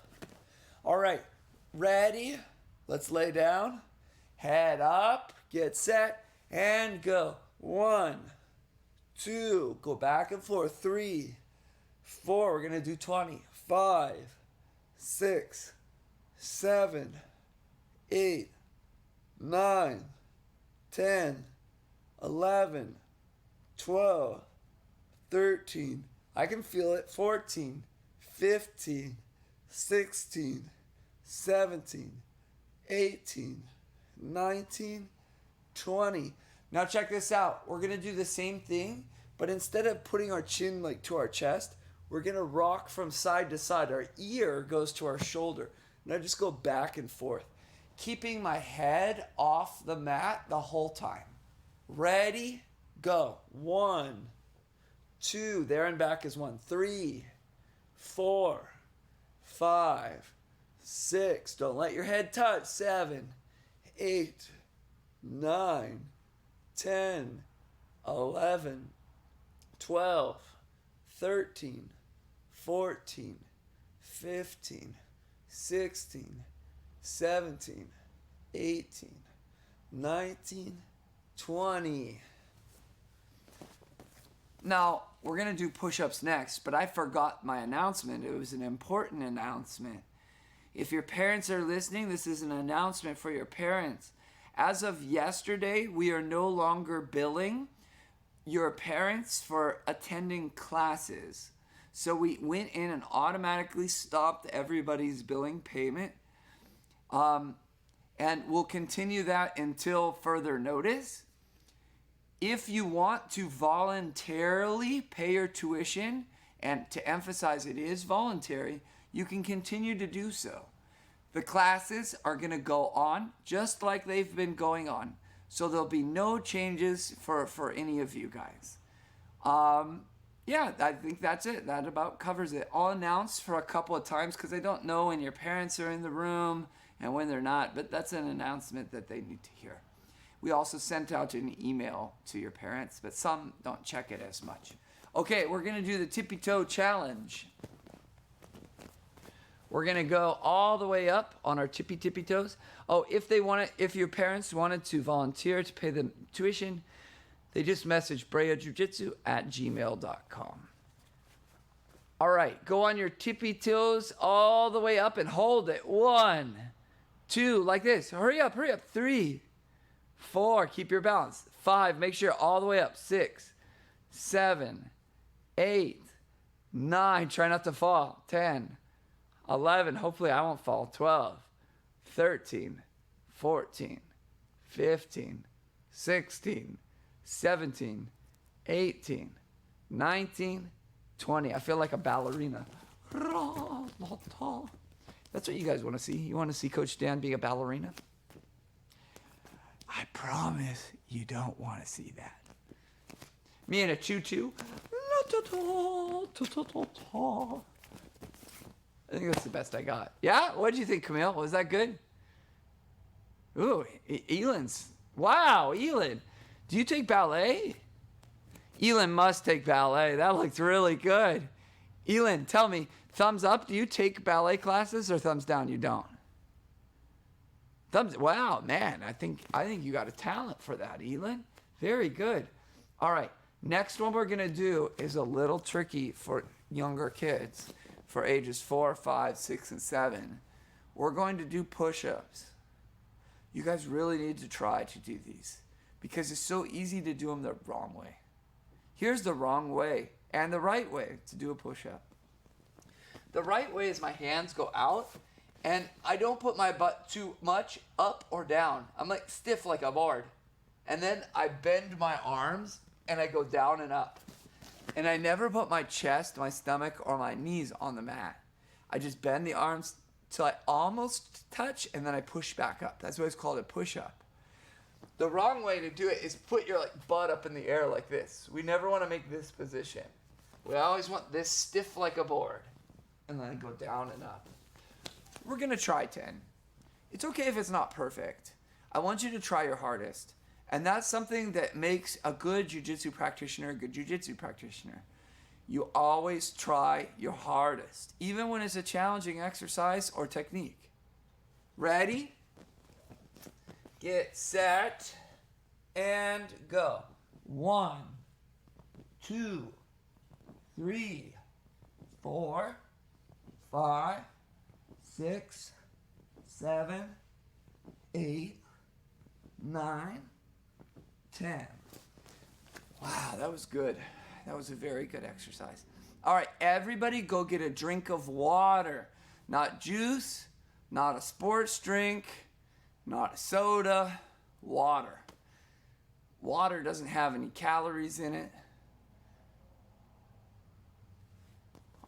All right, ready? Let's lay down. Head up, get set, and go. 1, 2, go back and forth. 3, 4, we're going to do 20. 5, 6, 7, 8, 9, 10, 11, 12, 13, I can feel it, 14, 15, 16, 17, 18, 19, 20. Now check this out. We're going to do the same thing, but instead of putting our chin like to our chest, we're going to rock from side to side. Our ear goes to our shoulder. And I just go back and forth, keeping my head off the mat the whole time. Ready? Go. 1, 2, there and back is 1. 3, 4, 5, 6. Don't let your head touch. 7, 8, 9, 10, 11, 12, 13, 14, 15, 16, 17, 18, 19, 20. Now, we're going to do push-ups next, but I forgot my announcement. It was an important announcement. If your parents are listening, this is an announcement for your parents. As of yesterday, we are no longer billing your parents for attending classes. So we went in and automatically stopped everybody's billing payment. And we'll continue that until further notice. If you want to voluntarily pay your tuition, and to emphasize it is voluntary, you can continue to do so. The classes are going to go on just like they've been going on. So there'll be no changes for any of you guys. Yeah, I think that's it. That about covers it. I'll announce for a couple of times because I don't know when your parents are in the room and when they're not, but that's an announcement that they need to hear. We also sent out an email to your parents, but some don't check it as much. Okay, we're going to do the tippy toe challenge. We're going to go all the way up on our tippy toes. Oh, if your parents wanted to volunteer to pay the tuition, they just message breajujitsu@gmail.com. All right, go on your tippy toes all the way up and hold it. 1, 2, like this. Hurry up. 3, 4, keep your balance. 5, make sure all the way up. 6, 7, 8, 9, try not to fall. 10, 11, hopefully I won't fall. 12, 13, 14, 15, 16, 17, 18, 19, 20. I feel like a ballerina. That's what you guys want to see. You want to see Coach Dan being a ballerina? I promise you don't want to see that. Me in a tutu. I think that's the best I got. Yeah? What did you think, Camille? Was that good? Ooh, Elan's. Wow, Elan. Do you take ballet? Elan must take ballet. That looked really good. Elan, tell me, thumbs up, do you take ballet classes, or thumbs down, you don't? Wow, man, I think you got a talent for that, Elan. Very good. All right, next one we're going to do is a little tricky for younger kids, for ages 4, 5, 6, and 7. We're going to do push-ups. You guys really need to try to do these because it's so easy to do them the wrong way. Here's the wrong way and the right way to do a push-up. The right way is my hands go out and I don't put my butt too much up or down. I'm like stiff like a board. And then I bend my arms and I go down and up. And I never put my chest, my stomach, or my knees on the mat. I just bend the arms till I almost touch, and then I push back up. That's why it's called a push-up. The wrong way to do it is put your butt up in the air like this. We never want to make this position. We always want this stiff like a board. And then go down and up. We're going to try 10. It's okay if it's not perfect. I want you to try your hardest. And that's something that makes a good jiu-jitsu practitioner a good jiu-jitsu practitioner. You always try your hardest, even when it's a challenging exercise or technique. Ready? Get set and go. 1, 2, 3, 4, 5, 6, 7, 8, 9, 10. Wow, that was good. That was a very good exercise. All right, everybody go get a drink of water. Not juice, not a sports drink, not a soda, water. Water doesn't have any calories in it.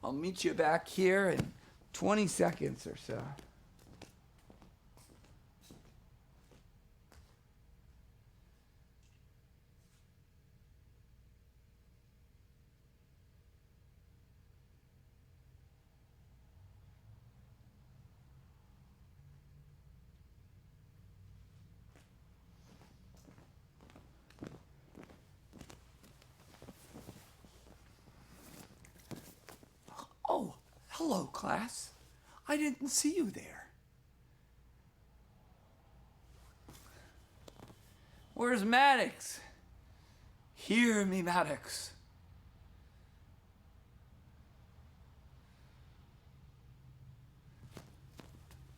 I'll meet you back here in 20 seconds or so. Oh, hello, class. I didn't see you there. Where's Maddox? Hear me, Maddox.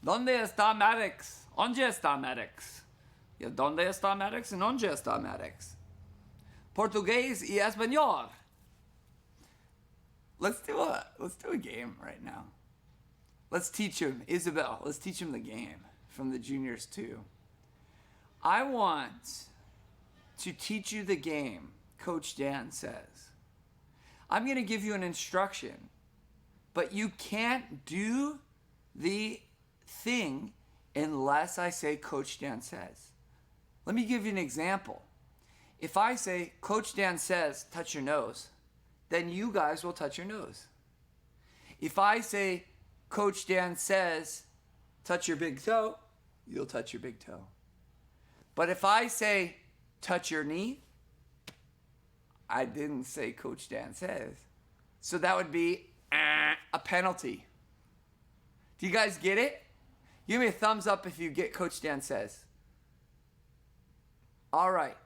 ¿Dónde está Maddox? ¿Dónde está Maddox? ¿Y dónde está Maddox? ¿Y dónde está Maddox? Portugués y español. Let's do a game right now. Let's teach him, Isabel, let's teach him the game from the juniors too. I want to teach you the game Coach Dan says. I'm going to give you an instruction, but you can't do the thing unless I say Coach Dan says. Let me give you an example. If I say Coach Dan says touch your nose, then you guys will touch your nose. If I say Coach Dan says touch your big toe, you'll touch your big toe. But if I say touch your knee, I didn't say Coach Dan says. So that would be a penalty. Do you guys get it? Give me a thumbs up if you get Coach Dan says. All right,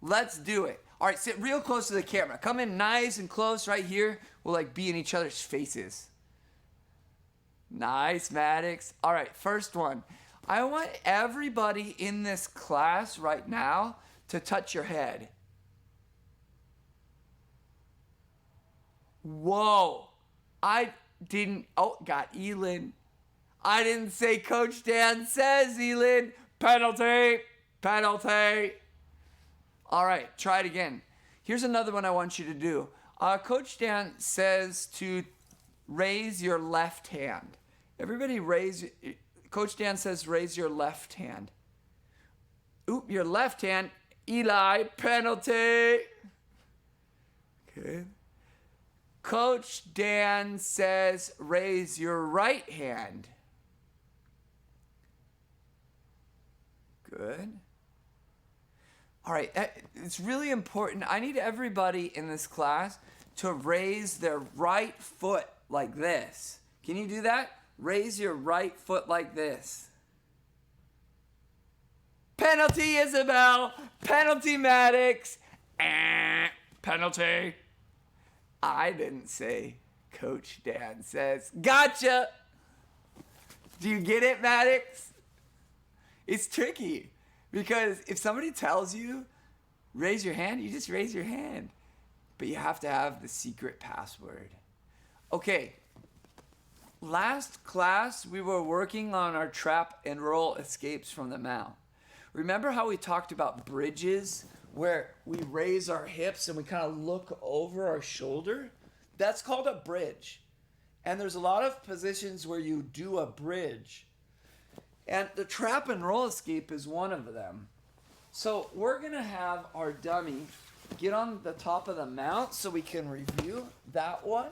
let's do it. All right, sit real close to the camera. Come in nice and close right here. We'll be in each other's faces. Nice, Maddox. All right, first one. I want everybody in this class right now to touch your head. Whoa. I didn't. Oh, got Elin. I didn't say Coach Dan says, Elin. Penalty. Penalty. All right, try it again. Here's another one I want you to do. Coach Dan says to raise your left hand. Everybody raise. Coach Dan says raise your left hand. Oop, your left hand. Eli, penalty. Okay. Coach Dan says raise your right hand. Good. All right, it's really important. I need everybody in this class to raise their right foot like this. Can you do that? Raise your right foot like this. Penalty, Isabel. Penalty, Maddox. Penalty. I didn't say Coach Dan says. Gotcha. Do you get it, Maddox? It's tricky because if somebody tells you, raise your hand, you just raise your hand. But you have to have the secret password. Okay. Last class, we were working on our trap and roll escapes from the mount. Remember how we talked about bridges where we raise our hips and we kind of look over our shoulder. That's called a bridge. And there's a lot of positions where you do a bridge. And the trap and roll escape is one of them. So we're going to have our dummy get on the top of the mount so we can review that one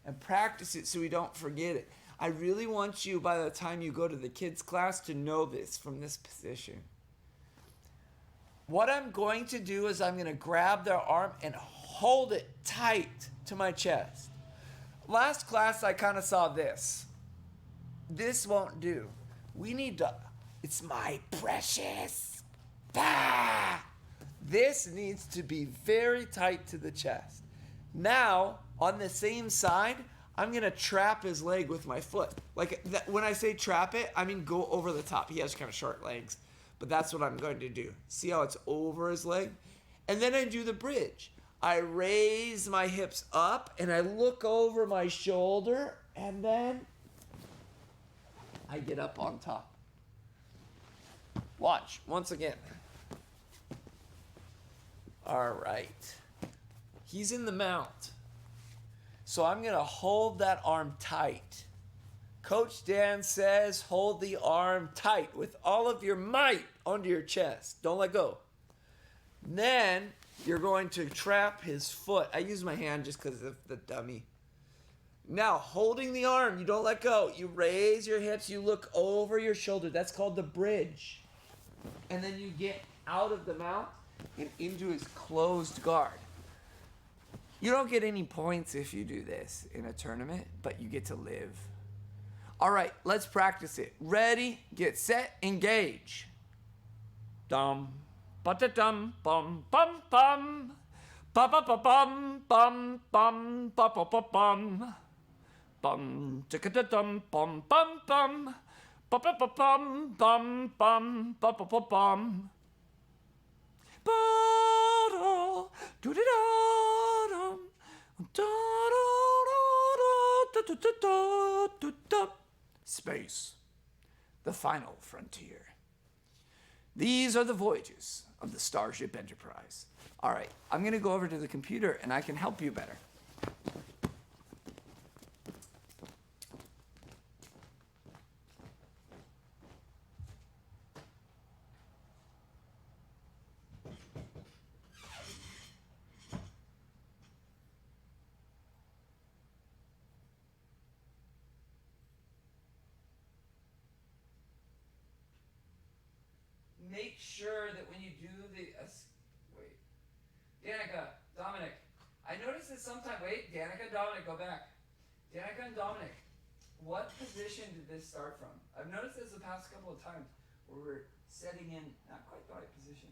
and practice it so we don't forget it. I really want you, by the time you go to the kids' class, to know this from this position. What I'm going to do is I'm going to grab their arm and hold it tight to my chest. Last class, I kind of saw this. This won't do. We need to, it's my precious. Ah! This needs to be very tight to the chest. Now, on the same side, I'm going to trap his leg with my foot. Like, when I say trap it, I mean go over the top. He has kind of short legs, but that's what I'm going to do. See how it's over his leg? And then I do the bridge. I raise my hips up, and I look over my shoulder, and then I get up on top. Watch, once again. All right. He's in the mount. So I'm going to hold that arm tight. Coach Dan says hold the arm tight with all of your might onto your chest. Don't let go. Then you're going to trap his foot. I use my hand just because of the dummy. Now, holding the arm, you don't let go. You raise your hips, you look over your shoulder. That's called the bridge. And then you get out of the mount and into his closed guard. You don't get any points if you do this in a tournament, but you get to live. All right, let's practice it. Ready, get set, engage. Dum, ba-da-dum, bum, bum, bum. Ba-ba-ba-bum, bum, bum, ba-ba-ba-bum. Bum, ticka-da-dum, bum, bum, bum. Ba-ba-ba-bum, bum, bum, ba-ba-ba-bum. Ba-da, do-da-da-dum, da-da-da-da-da-da-da-da. Space, the final frontier. These are the voyages of the Starship Enterprise. All right, I'm going to go over to the computer and I can help you better. Make sure that when you do the wait, Danica, Dominic, I noticed that sometimes Danica, Dominic, go back. Danica and Dominic, what position did this start from? I've noticed this the past couple of times where we're setting in not quite the right position.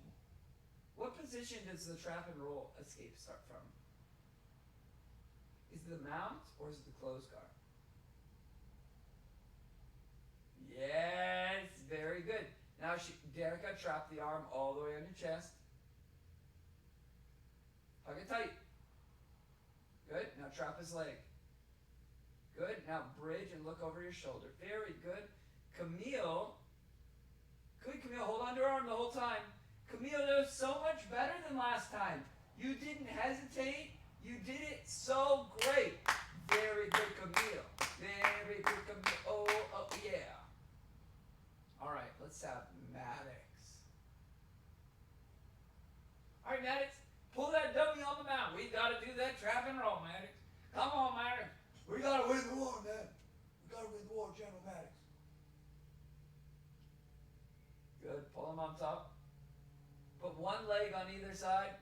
What position does the trap and roll escape start from? Is it the mount or is it the closed guard? Yes, very good. Now, Danica, trap the arm all the way on your chest. Hug it tight. Good. Now, trap his leg. Good. Now, bridge and look over your shoulder. Very good. Camille. Good, Camille. Hold on to your arm the whole time. Camille, that was so much better than last time. You didn't hesitate. You did it so great. Very good, Camille. Very good, Camille. Oh, yeah. All right, let's have Maddox. All right, Maddox, pull that dummy on the mount. We got to do that trap and roll, Maddox. Come on, Maddox. We got to win the war, man. We got to win the war, General Maddox. Good, pull him on top. Put one leg on either side.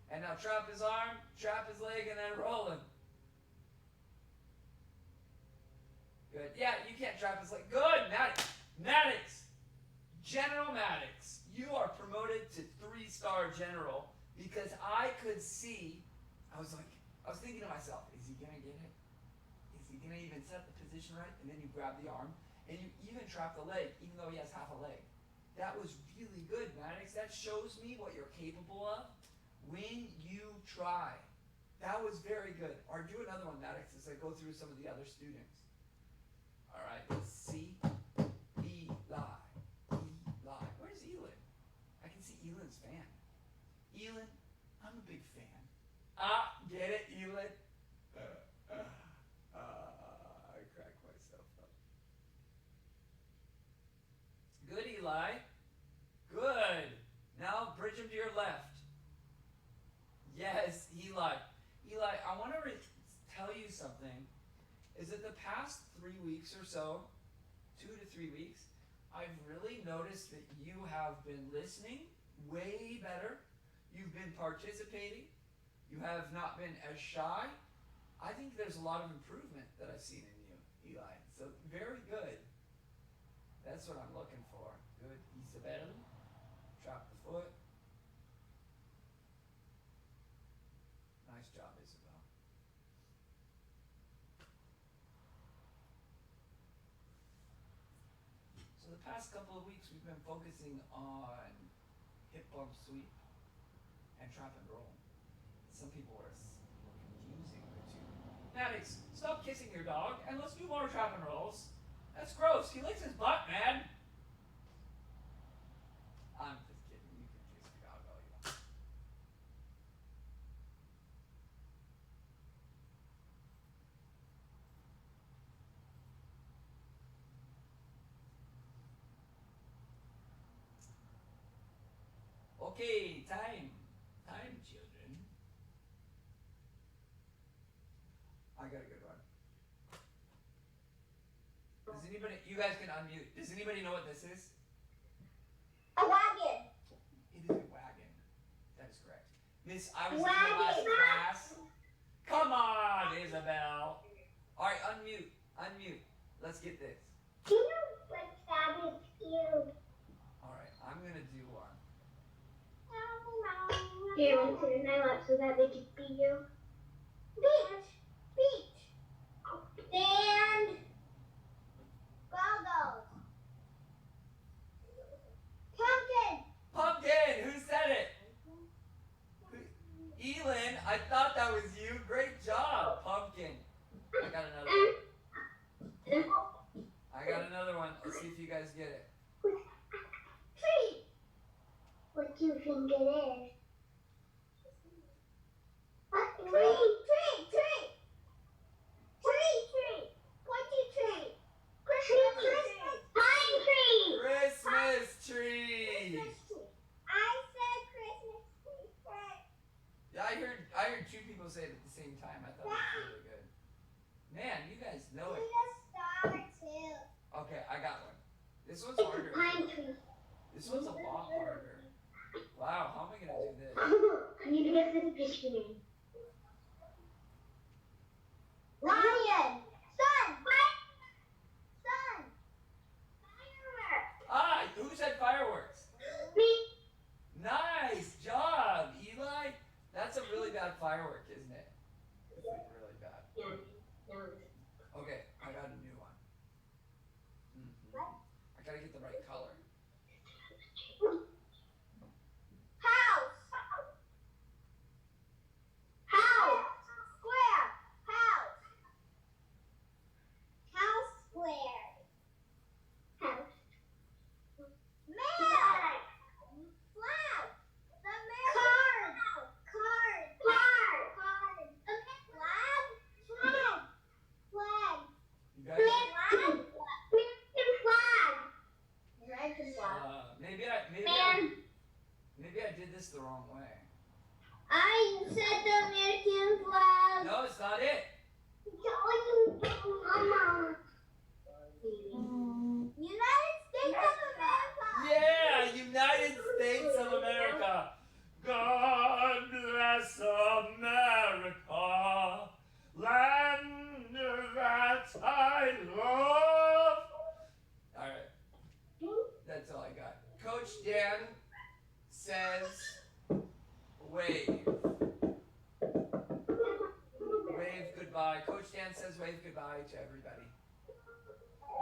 And now trap his arm, trap his leg, and then roll him. Good. Yeah, you can't trap his leg. Good, Maddox. Maddox. General Maddox. You are promoted to 3-star general because I could see, I was thinking to myself, is he going to get it? Is he going to even set the position right? And then you grab the arm and you even trap the leg, even though he has half a leg. That was really good, Maddox. That shows me what you're capable of when you try. That was very good. Or do another one, Maddox, as I go through some of the other students. All right, let's see. Eli. Eli. Where's Elin? I can see Elin's fan. Elin, I'm a big fan. Ah, get it, Elin? I cracked myself up. Good, Eli. Good. Now bridge him to your left. Yes, Eli. Eli, I want to tell you something. Is that the past 3 weeks or so, 2 to 3 weeks, I've really noticed that you have been listening way better. You've been participating. You have not been as shy. I think there's a lot of improvement that I've seen in you, Eli. So very good. That's what I'm looking for. Good, Isabel. Drop the foot. Nice job, Isabel. So the past couple of weeks we've been focusing on hip bump sweep and trap and roll. Some people were confusing the two. Maddox, stop kissing your dog and let's do more trap and rolls. That's gross. He licks his butt, man. I'm just kidding. You can kiss your dog all you want. Okay, time. Time, children. I got a good one. Does anybody, you guys can unmute. Does anybody know what this is? A wagon. It is a wagon. That is correct. Miss, I was in the last class. Come on, Isabel. All right, unmute. Unmute. Let's get this. Do you know what that is cute? All right, I'm going to do one. Here, want to sit in my lap so that they can be you? Beach. Beach. And goggles. Pumpkin. Pumpkin! Who said it? Elin, I thought that was you. Great job, Pumpkin. I got another one. I got another one. Let's see if you guys get it. Tree. What do you think it is? Tree. Pointy tree. Christmas pine tree. Christmas tree. I said Christmas tree first. Yeah, I heard two people say it at the same time. I thought it was really good. Man, you guys know it. Need a star too. Okay, I got one. This one's harder. Pine tree. This one's a lot harder. Wow, how am I gonna do this? I need to get this fish name. Lion. Sun. Sun. Firework. Ah, who said fireworks? Me. Nice job, Eli. That's a really bad firework, isn't it? It's like really bad. Yeah. No. Okay, I got a new one. I gotta get the right color. House. Square. House square. House. Man. Flag. The man. Card. Flag. You guys? Maybe I did this the wrong way. I said the American flag. No, it's not it. Mama. United States of America. Yeah, United States of America. God bless America, land that I love. All right, that's all I got. Coach Dan says wave. Wave goodbye. Coach Dan says wave goodbye to everybody.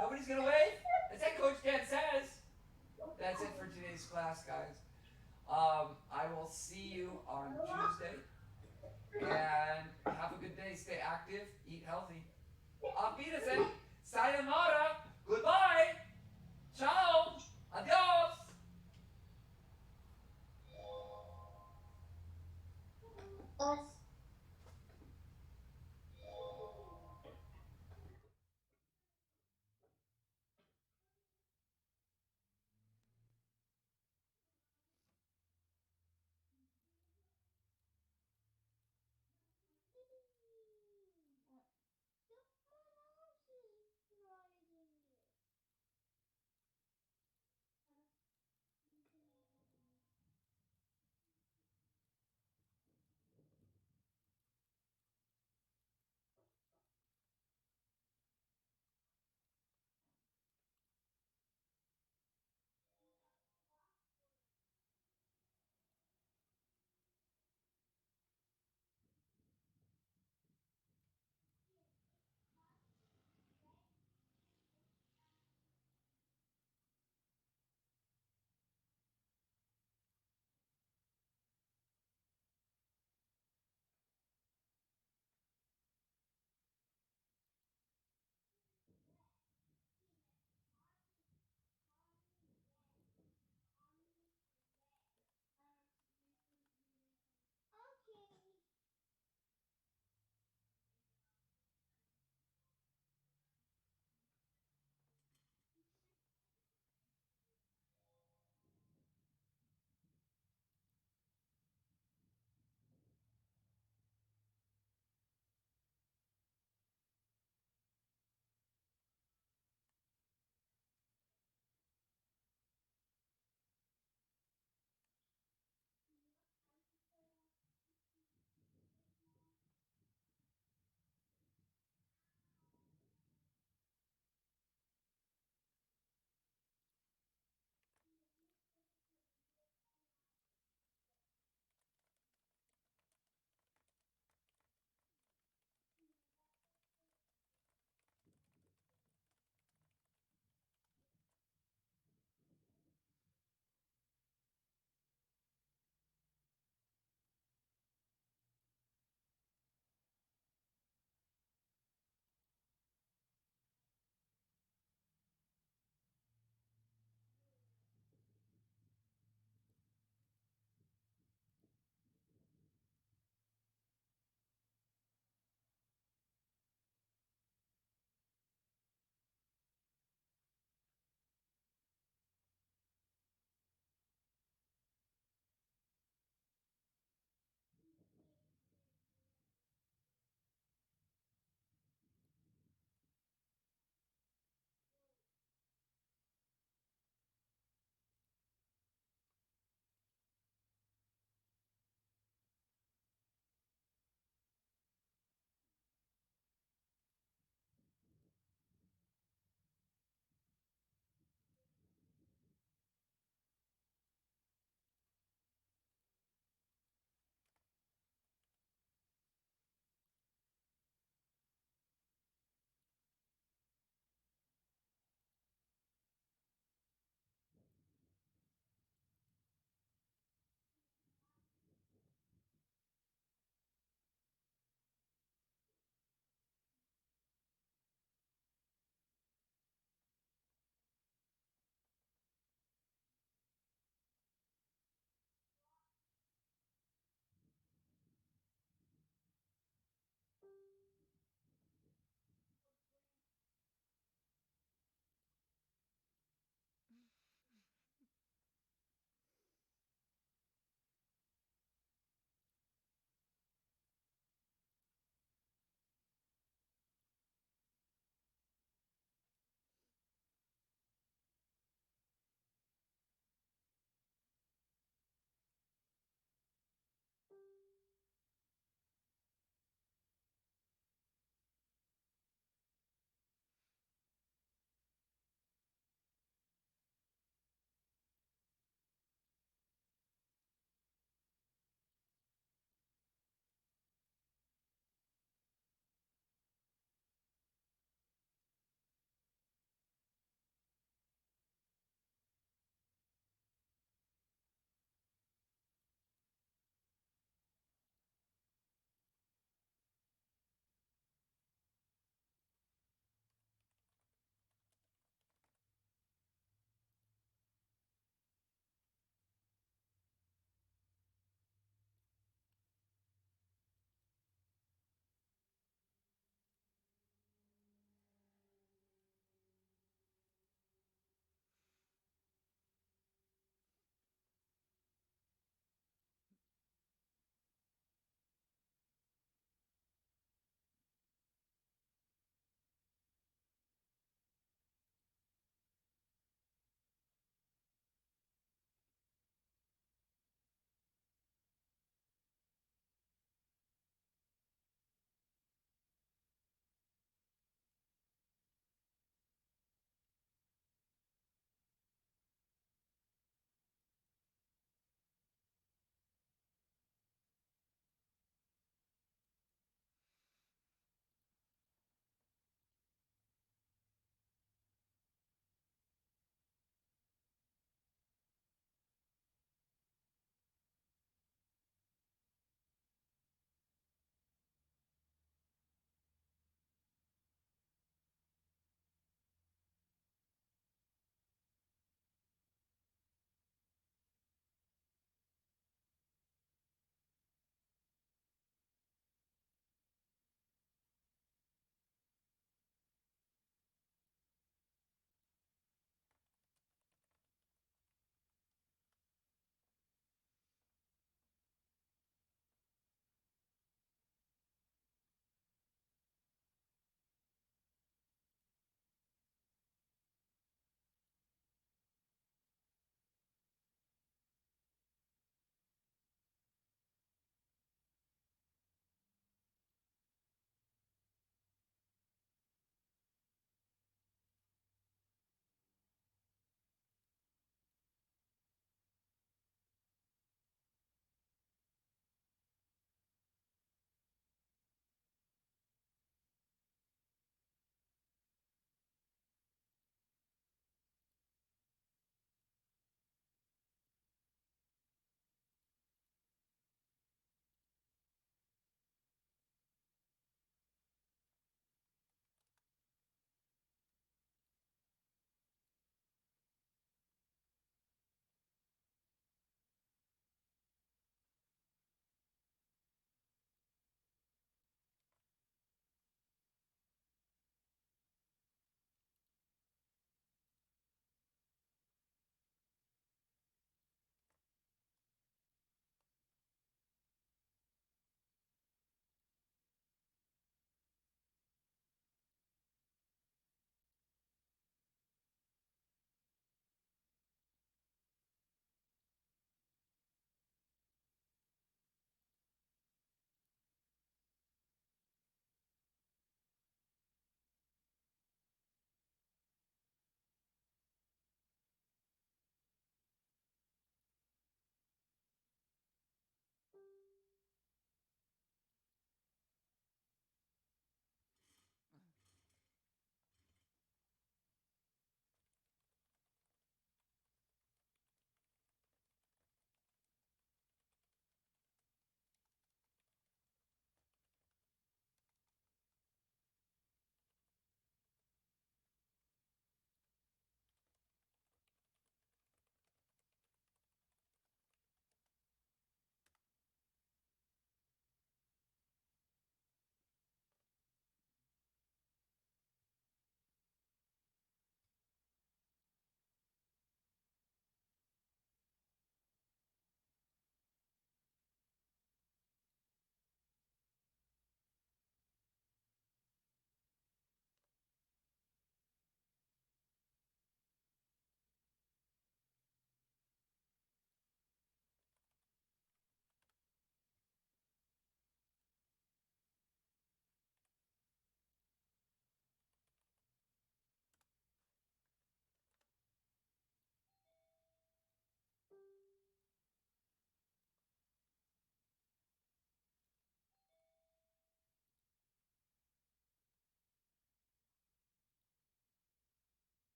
Nobody's gonna wave? That's what Coach Dan says. That's it for today's class, guys. I will see you on Tuesday. And have a good day. Stay active. Eat healthy. Auf Wiedersehen. Sayonara. Goodbye. Ciao. Adios.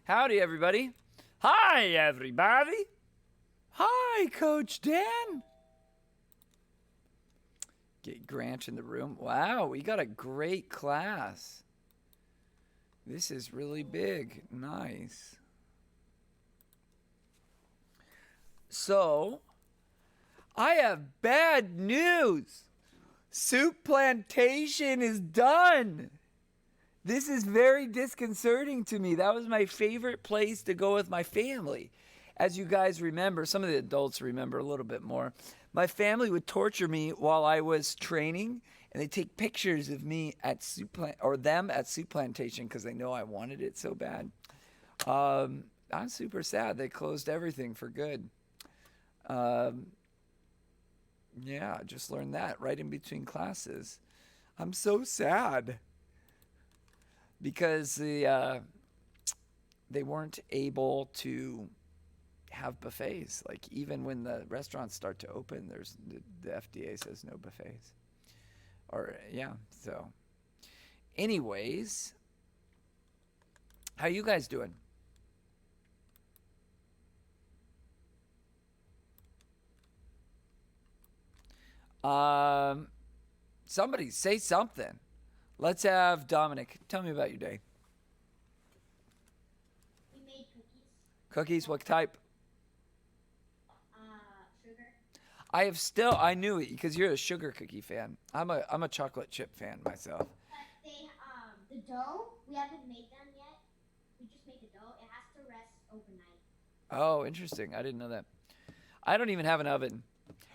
Howdy, everybody. Hi, everybody. Hi, Coach Dan. Get Grant in the room. Wow, we got a great class. This is really big. Nice. So, I have bad news. Soup Plantation is done. This is very disconcerting to me. That was my favorite place to go with my family. As you guys remember, some of the adults remember a little bit more. My family would torture me while I was training, and they take pictures of me at them at Soup Plantation because they know I wanted it so bad. I'm super sad. They closed everything for good. Yeah, I just learned that right in between classes. I'm so sad because they weren't able to have buffets. Like even when the restaurants start to open, the FDA says no buffets. Or yeah, so anyways, how you guys doing? Somebody say something. Let's have Dominic. Tell me about your day. We made cookies. Cookies, what type? Sugar. I knew it because you're a sugar cookie fan. I'm a chocolate chip fan myself. But the dough, we haven't made them yet. We just made the dough. It has to rest overnight. Oh, interesting. I didn't know that. I don't even have an oven.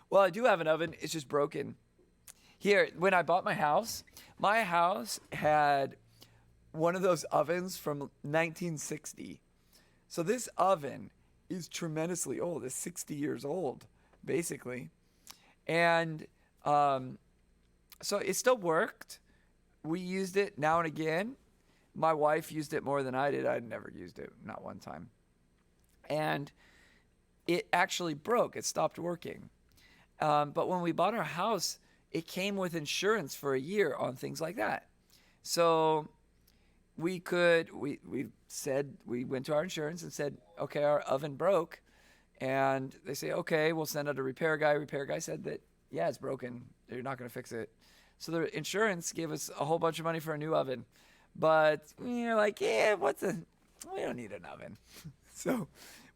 Well, I do have an oven. It's just broken. Here, when I bought my house had one of those ovens from 1960. So this oven is tremendously old. It's 60 years old, basically. And so it still worked. We used it now and again. My wife used it more than I did. I'd never used it, not one time. And it actually broke. It stopped working. But when we bought our house, it came with insurance for a year on things like that. So we went to our insurance and said, okay, our oven broke. And they say, okay, we'll send out a repair guy. Repair guy said that, yeah, it's broken. You're not going to fix it. So the insurance gave us a whole bunch of money for a new oven. But you're like, yeah, we don't need an oven. So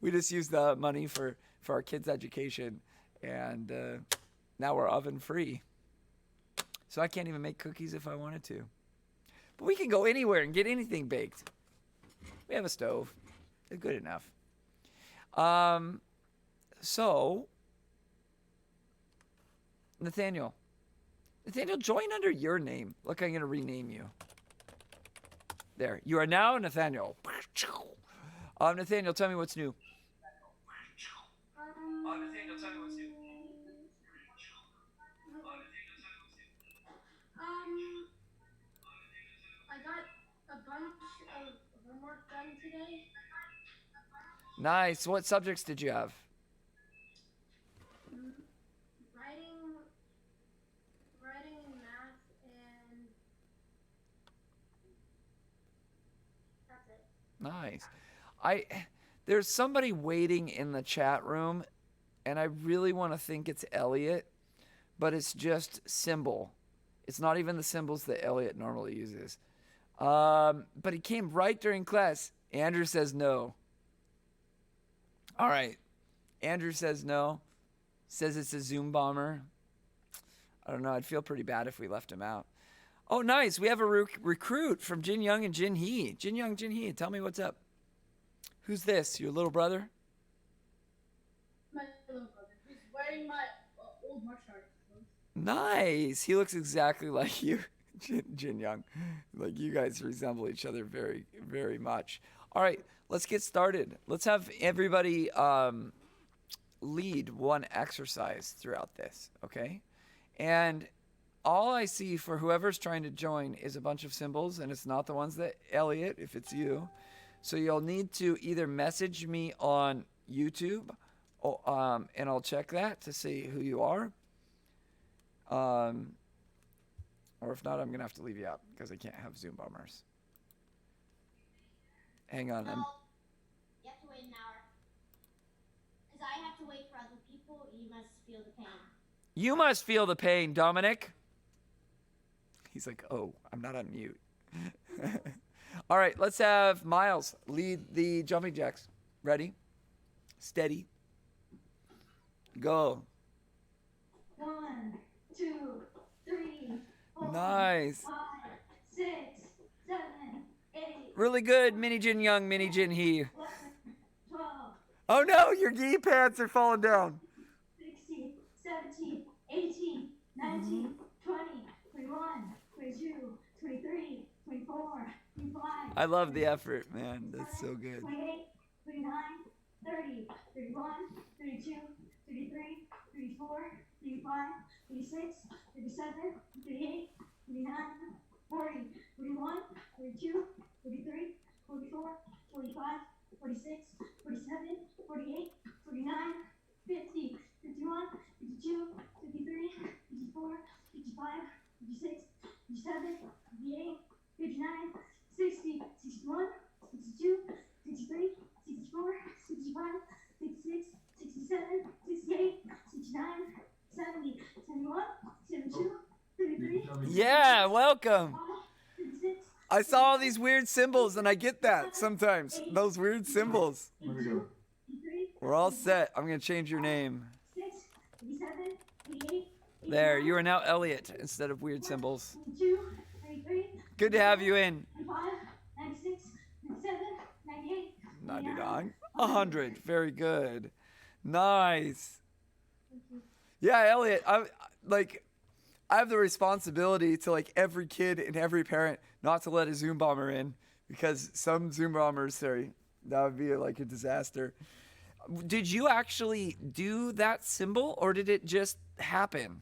we just used the money for our kids' education. And now we're oven free. So I can't even make cookies if I wanted to. But we can go anywhere and get anything baked. We have a stove. It's good enough. So, Nathaniel, join under your name. Look, I'm going to rename you. There. You are now Nathaniel. Nathaniel, tell me what's new. Nathaniel, tell me what's new. I got a bunch of homework done today. Nice. What subjects did you have? Writing, math, and that's it. Nice. There's somebody waiting in the chat room, and I really want to think it's Elliot, but it's just symbol. It's not even the symbols that Elliot normally uses. But he came right during class. Andrew says no. All right. Andrew says no. Says it's a Zoom bomber. I don't know. I'd feel pretty bad if we left him out. Oh, nice. We have a recruit from Jin Young and Jin Hee. Jin Young, Jin Hee, tell me what's up. Who's this? Your little brother? My little brother. He's wearing my old martial arts clothes. Nice. He looks exactly like you, Jin Young. Like you guys resemble each other very, very much. All right, let's get started. Let's have everybody lead one exercise throughout this, okay? And all I see for whoever's trying to join is a bunch of symbols, and it's not the ones that Elliot, if it's you. So you'll need to either message me on YouTube, and I'll check that to see who you are. Or if not, I'm going to have to leave you out because I can't have Zoom bombers. Hang on. to wait for other people. You must feel the pain. You must feel the pain, Dominic. He's like, oh, I'm not on mute. All right, let's have Miles lead the jumping jacks. Ready? Steady. Go. 1, 2, 3, 4, Nice. 5, 6, 7, 8. Really good, Mini Jin Young, Mini Jin He. 11, 12. Oh no, your gi pants are falling down. 16, 17, 18, 19, 20, 21, 22, 23, 24, 25. I love the effort, man. That's so good. 28, 29, 30, 31, 32, 33, 34, 35, 36, 37, 38, 39, 40, 41, 42, 43, 44, 45, 46, 47, 48, 49, 50, 51, 52, 53, 54, 55, 56, 57, 58, 59, 60, 61, 62, 63, 64, 65, 66, 67, 68, 69, 70, 71, 72, 73. Yeah, welcome. 56. I saw all these weird symbols and I get that sometimes. Those weird symbols. We're all set. I'm going to change your name. 87, 88, There, you are now Elliot instead of weird symbols. 92, 93, Good to have you in. 95, 96, 97, 98, 99. 100. Very good. Nice. Yeah, Elliot, I have the responsibility to like every kid and every parent not to let a Zoom bomber in because some Zoom bombers, that would be like a disaster. Did you actually do that symbol or did it just happen?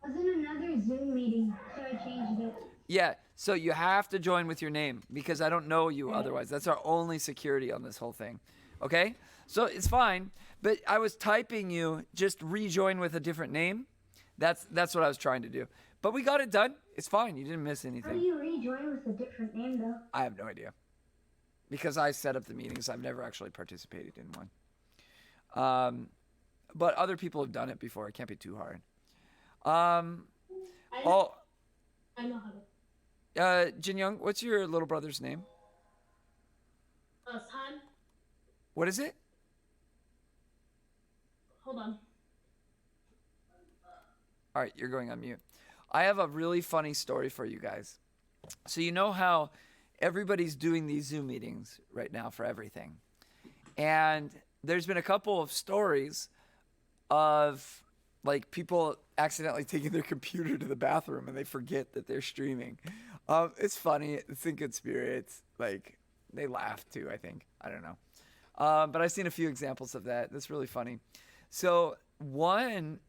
I was in another Zoom meeting, so I changed it. Yeah, so you have to join with your name because I don't know you otherwise. That's our only security on this whole thing. Okay? So it's fine, but I was typing you just rejoin with a different name. That's what I was trying to do. But we got it done. It's fine. You didn't miss How do anything. you rejoin with a different name, though? I have no idea. Because I set up the meetings. I've never actually participated in one. But other people have done it before. It can't be too hard. I know how to. Jin Young, what's your little brother's name? Time. What is it? Hold on. All right, you're going on mute. I have a really funny story for you guys. So you know how everybody's doing these Zoom meetings right now for everything. And there's been a couple of stories of like people accidentally taking their computer to the bathroom and they forget that they're streaming. It's funny. It's in good spirits. Like they laugh too, I think. I don't know. But I've seen a few examples of that. That's really funny. So one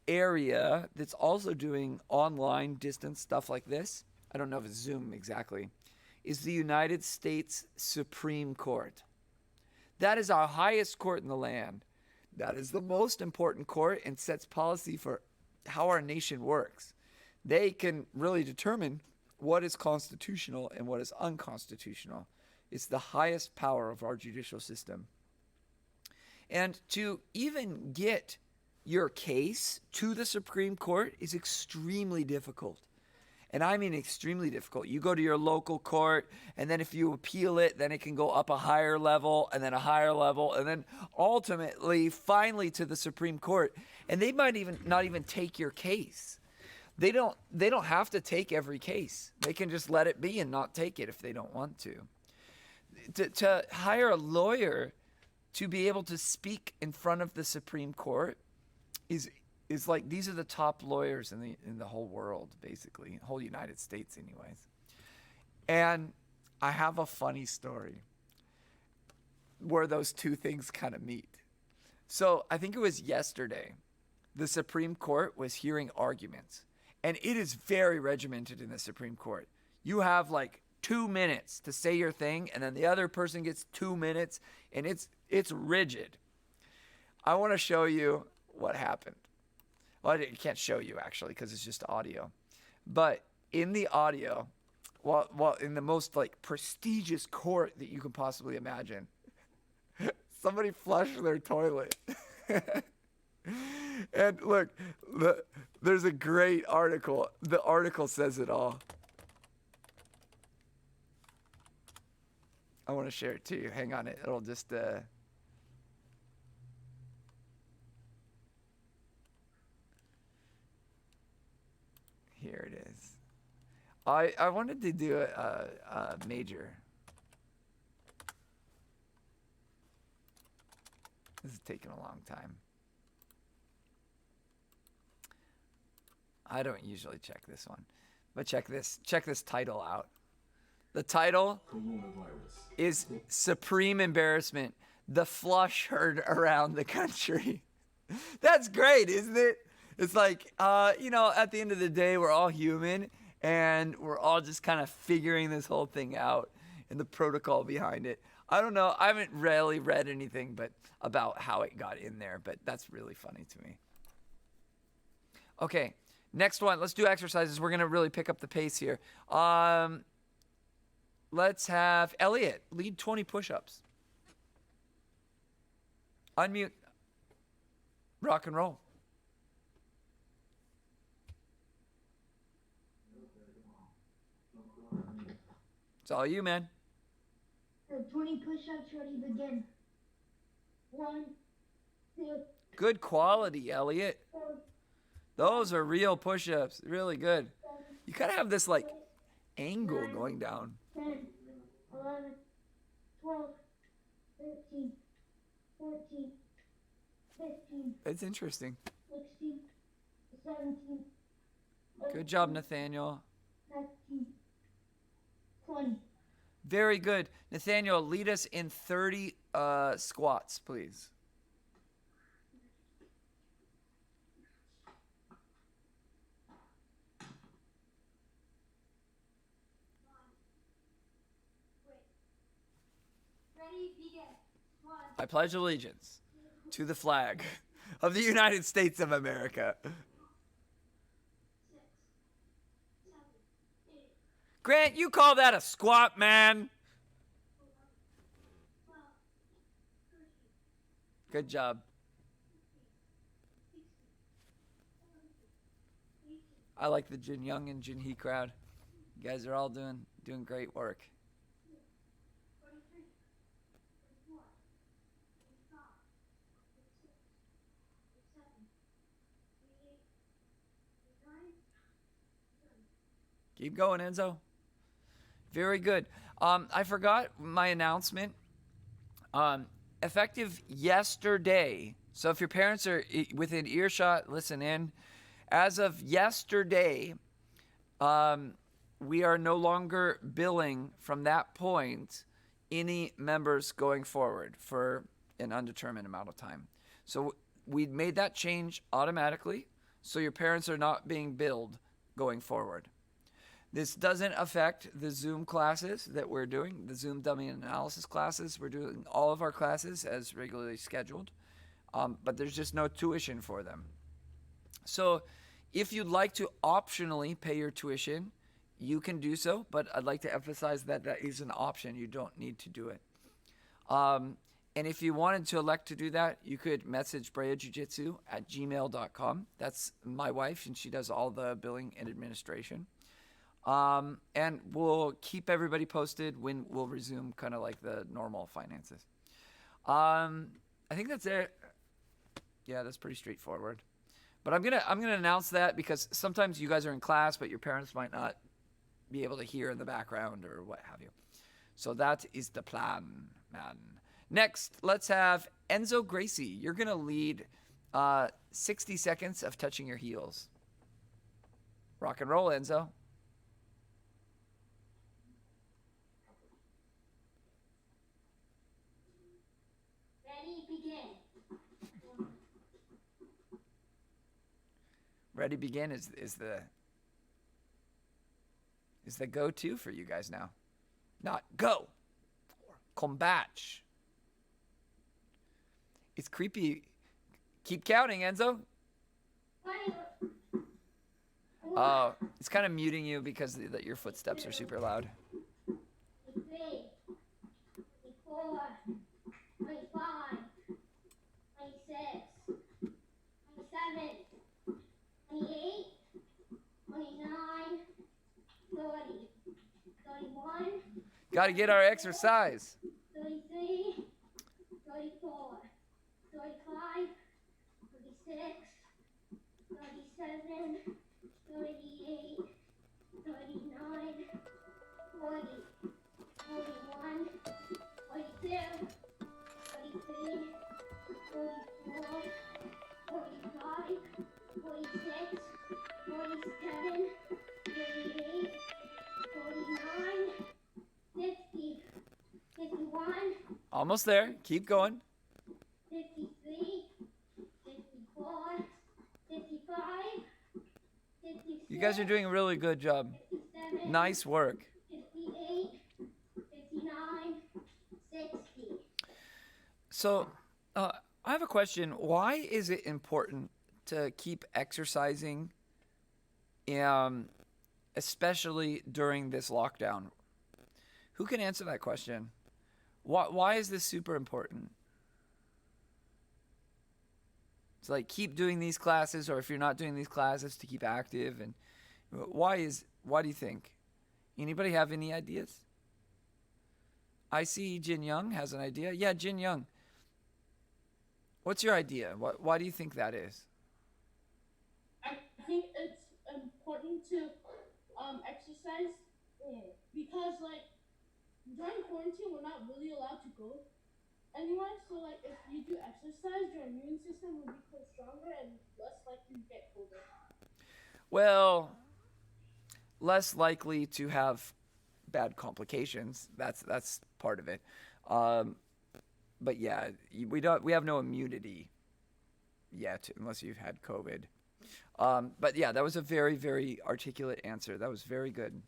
area that's also doing online distance stuff like this, I don't know if it's Zoom exactly, is the United States Supreme Court. That is our highest court in the land. That is the most important court and sets policy for how our nation works. They can really determine what is constitutional and what is unconstitutional. It's the highest power of our judicial system. And to even get your case to the Supreme Court is extremely difficult. And I mean extremely difficult. You go to your local court, and then if you appeal it, then it can go up a higher level, and then a higher level, and then ultimately, finally to the Supreme Court. And they might even not even take your case. They don't have to take every case. They can just let it be and not take it if they don't want to. To hire a lawyer to be able to speak in front of the Supreme Court is like, these are the top lawyers in the whole world, basically, whole United States anyways. And I have a funny story where those two things kind of meet. So I think it was yesterday, the Supreme Court was hearing arguments, and it is very regimented in the Supreme Court. You have like 2 minutes to say your thing, and then the other person gets 2 minutes, and it's rigid. I want to show you what happened. Well, I can't show you actually because it's just audio. But in the audio, well, in the most like prestigious court that you can possibly imagine, Somebody flushed their toilet. And look, there's a great article. The article says it all. I want to share it to you. Hang on, it'll just here it is. I wanted to do a major. This is taking a long time. I don't usually check this one, but check this title out. The title is Supreme Embarrassment. The flush heard around the country. That's great, isn't it? It's like, you know, at the end of the day, we're all human and we're all just kind of figuring this whole thing out and the protocol behind it. I don't know. I haven't really read anything but about how it got in there, but that's really funny to me. Okay. Next one, let's do exercises. We're going to really pick up the pace here. Let's have Elliot lead 20 push-ups. Unmute. Rock and roll. It's all you, man. 20 push-ups, ready, begin. 1, 2. Good quality, Elliot. 4, Those are real push-ups. Really good. You kind of have this like angle going down. 10, 11, 12, 13, 14, 15. It's interesting. 16, 17. Good job, Nathaniel. 19, 20. Very good. Nathaniel, lead us in 30 squats, please. Ready, begin. 1, I pledge allegiance to the flag of the United States of America. 6, 7, 8, Grant, you call that a squat, man? 12, 13, Good job. 16, 17, 18, I like the Jin Young and Jin Hee crowd. You guys are all doing great work. 23, 24, 25, 26, 27, 28, 29, 30. Keep going, Enzo. Very good. I forgot my announcement. Effective yesterday. So if your parents are within earshot, listen in. As of yesterday, we are no longer billing from that point any members going forward for an undetermined amount of time. So we made that change automatically. So your parents are not being billed going forward. This doesn't affect the Zoom classes that we're doing, the Zoom dummy analysis classes. We're doing all of our classes as regularly scheduled, but there's just no tuition for them. So if you'd like to optionally pay your tuition, you can do so, but I'd like to emphasize that that is an option. You don't need to do it. And if you wanted to elect to do that, you could message breajujitsu@gmail.com. That's my wife, and she does all the billing and administration. And we'll keep everybody posted when we'll resume kind of like the normal finances. I think that's it. Yeah, that's pretty straightforward. But I'm gonna announce that because sometimes you guys are in class, but your parents might not be able to hear in the background or what have you. So that is the plan, man. Next, let's have Enzo Gracie. You're gonna lead 60 seconds of touching your heels. Rock and roll, Enzo. Ready, begin. Ready, begin is the go-to for you guys now. Not go or combate. It's creepy. Keep counting, Enzo. 20. Oh, it's kind of muting you because your footsteps are super loud. 23, 24, 25, Got to get our exercise. 33, 34, 35, 36, 37, 38, 39, 40, 41, 42, 43, 44, 45, 46, 47, 48, 49, 50, 51, Almost there. Keep going. 53, 54, 55, 56, You guys are doing a really good job. 57, Nice work. 58, 59, 60. So, I have a question. Why is it important to keep exercising, especially during this lockdown? Who can answer that question? Why is this super important? It's like keep doing these classes, or if you're not doing these classes, to keep active. And why do you think? Anybody have any ideas? I see Jin Young has an idea. Yeah, Jin Young. What's your idea? Why do you think that is? I think it's important to exercise because like during quarantine we're not really allowed to go anywhere. So like if you do exercise, your immune system will become stronger and less likely to get COVID. Well, less likely to have bad complications. That's part of it. But yeah, we have no immunity yet unless you've had COVID. But yeah, that was a very, very articulate answer. That was very good.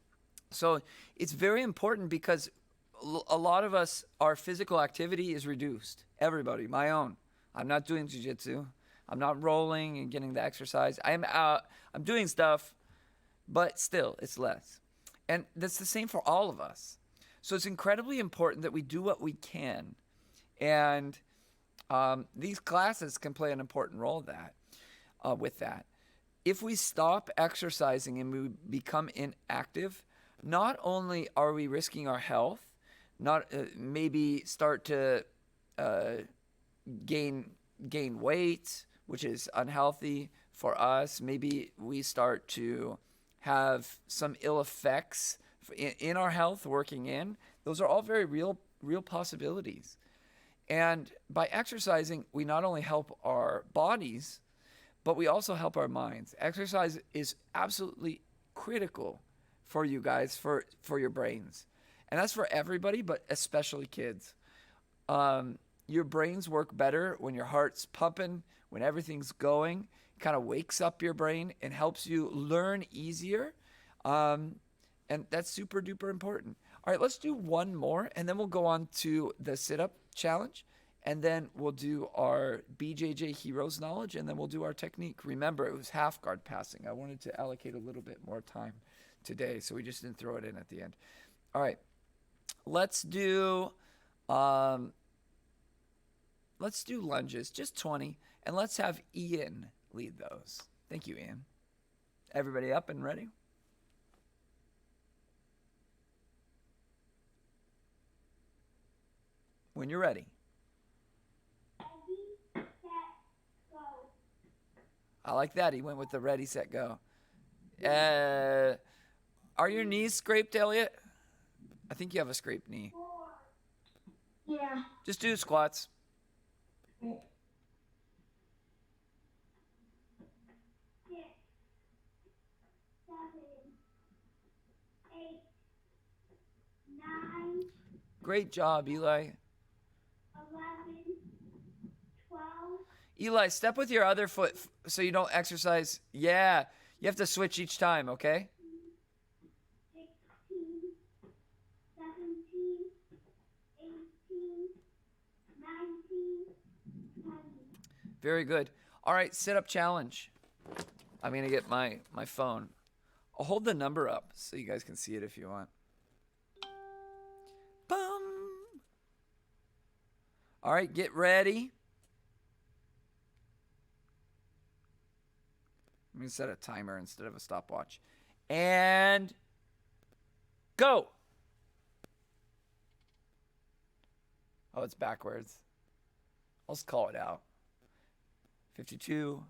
So it's very important because a lot of us, our physical activity is reduced. Everybody, my own. I'm not doing jiu-jitsu. I'm not rolling and getting the exercise. I'm doing stuff, but still, it's less. And that's the same for all of us. So it's incredibly important that we do what we can. And these classes can play an important role with that. If we stop exercising and we become inactive, not only are we risking our health, maybe start to gain weight, which is unhealthy for us. Maybe we start to have some ill effects in our health working in. Those are all very real possibilities. And by exercising, we not only help our bodies, but we also help our minds. Exercise is absolutely critical for you guys, for your brains. And that's for everybody, but especially kids. Your brains work better when your heart's pumping, when everything's going. It kind of wakes up your brain and helps you learn easier. And that's super duper important. All right, let's do one more, and then we'll go on to the sit-up challenge. And then we'll do our BJJ Heroes knowledge, and then we'll do our technique. Remember, it was half guard passing. I wanted to allocate a little bit more time today, so we just didn't throw it in at the end. All right, let's do lunges, just 20, and let's have Ian lead those. Thank you, Ian. Everybody up and ready? When you're ready. Ready, set, go. I like that. He went with the ready, set, go. Are your knees scraped, Elliot? I think you have a scraped knee. 4. Yeah. Just do squats. 6, 7, 8, 9, Great job, Eli. 11, 12, Eli, step with your other foot so you don't exercise. Yeah, you have to switch each time, okay? 16, 17, 18, 19, 20. Very good. All right, sit-up challenge. I'm going to get my phone. I'll hold the number up so you guys can see it if you want. Bum. All right, get ready. I'm going to set a timer instead of a stopwatch. And go. Oh, it's backwards. I'll just call it out. 52.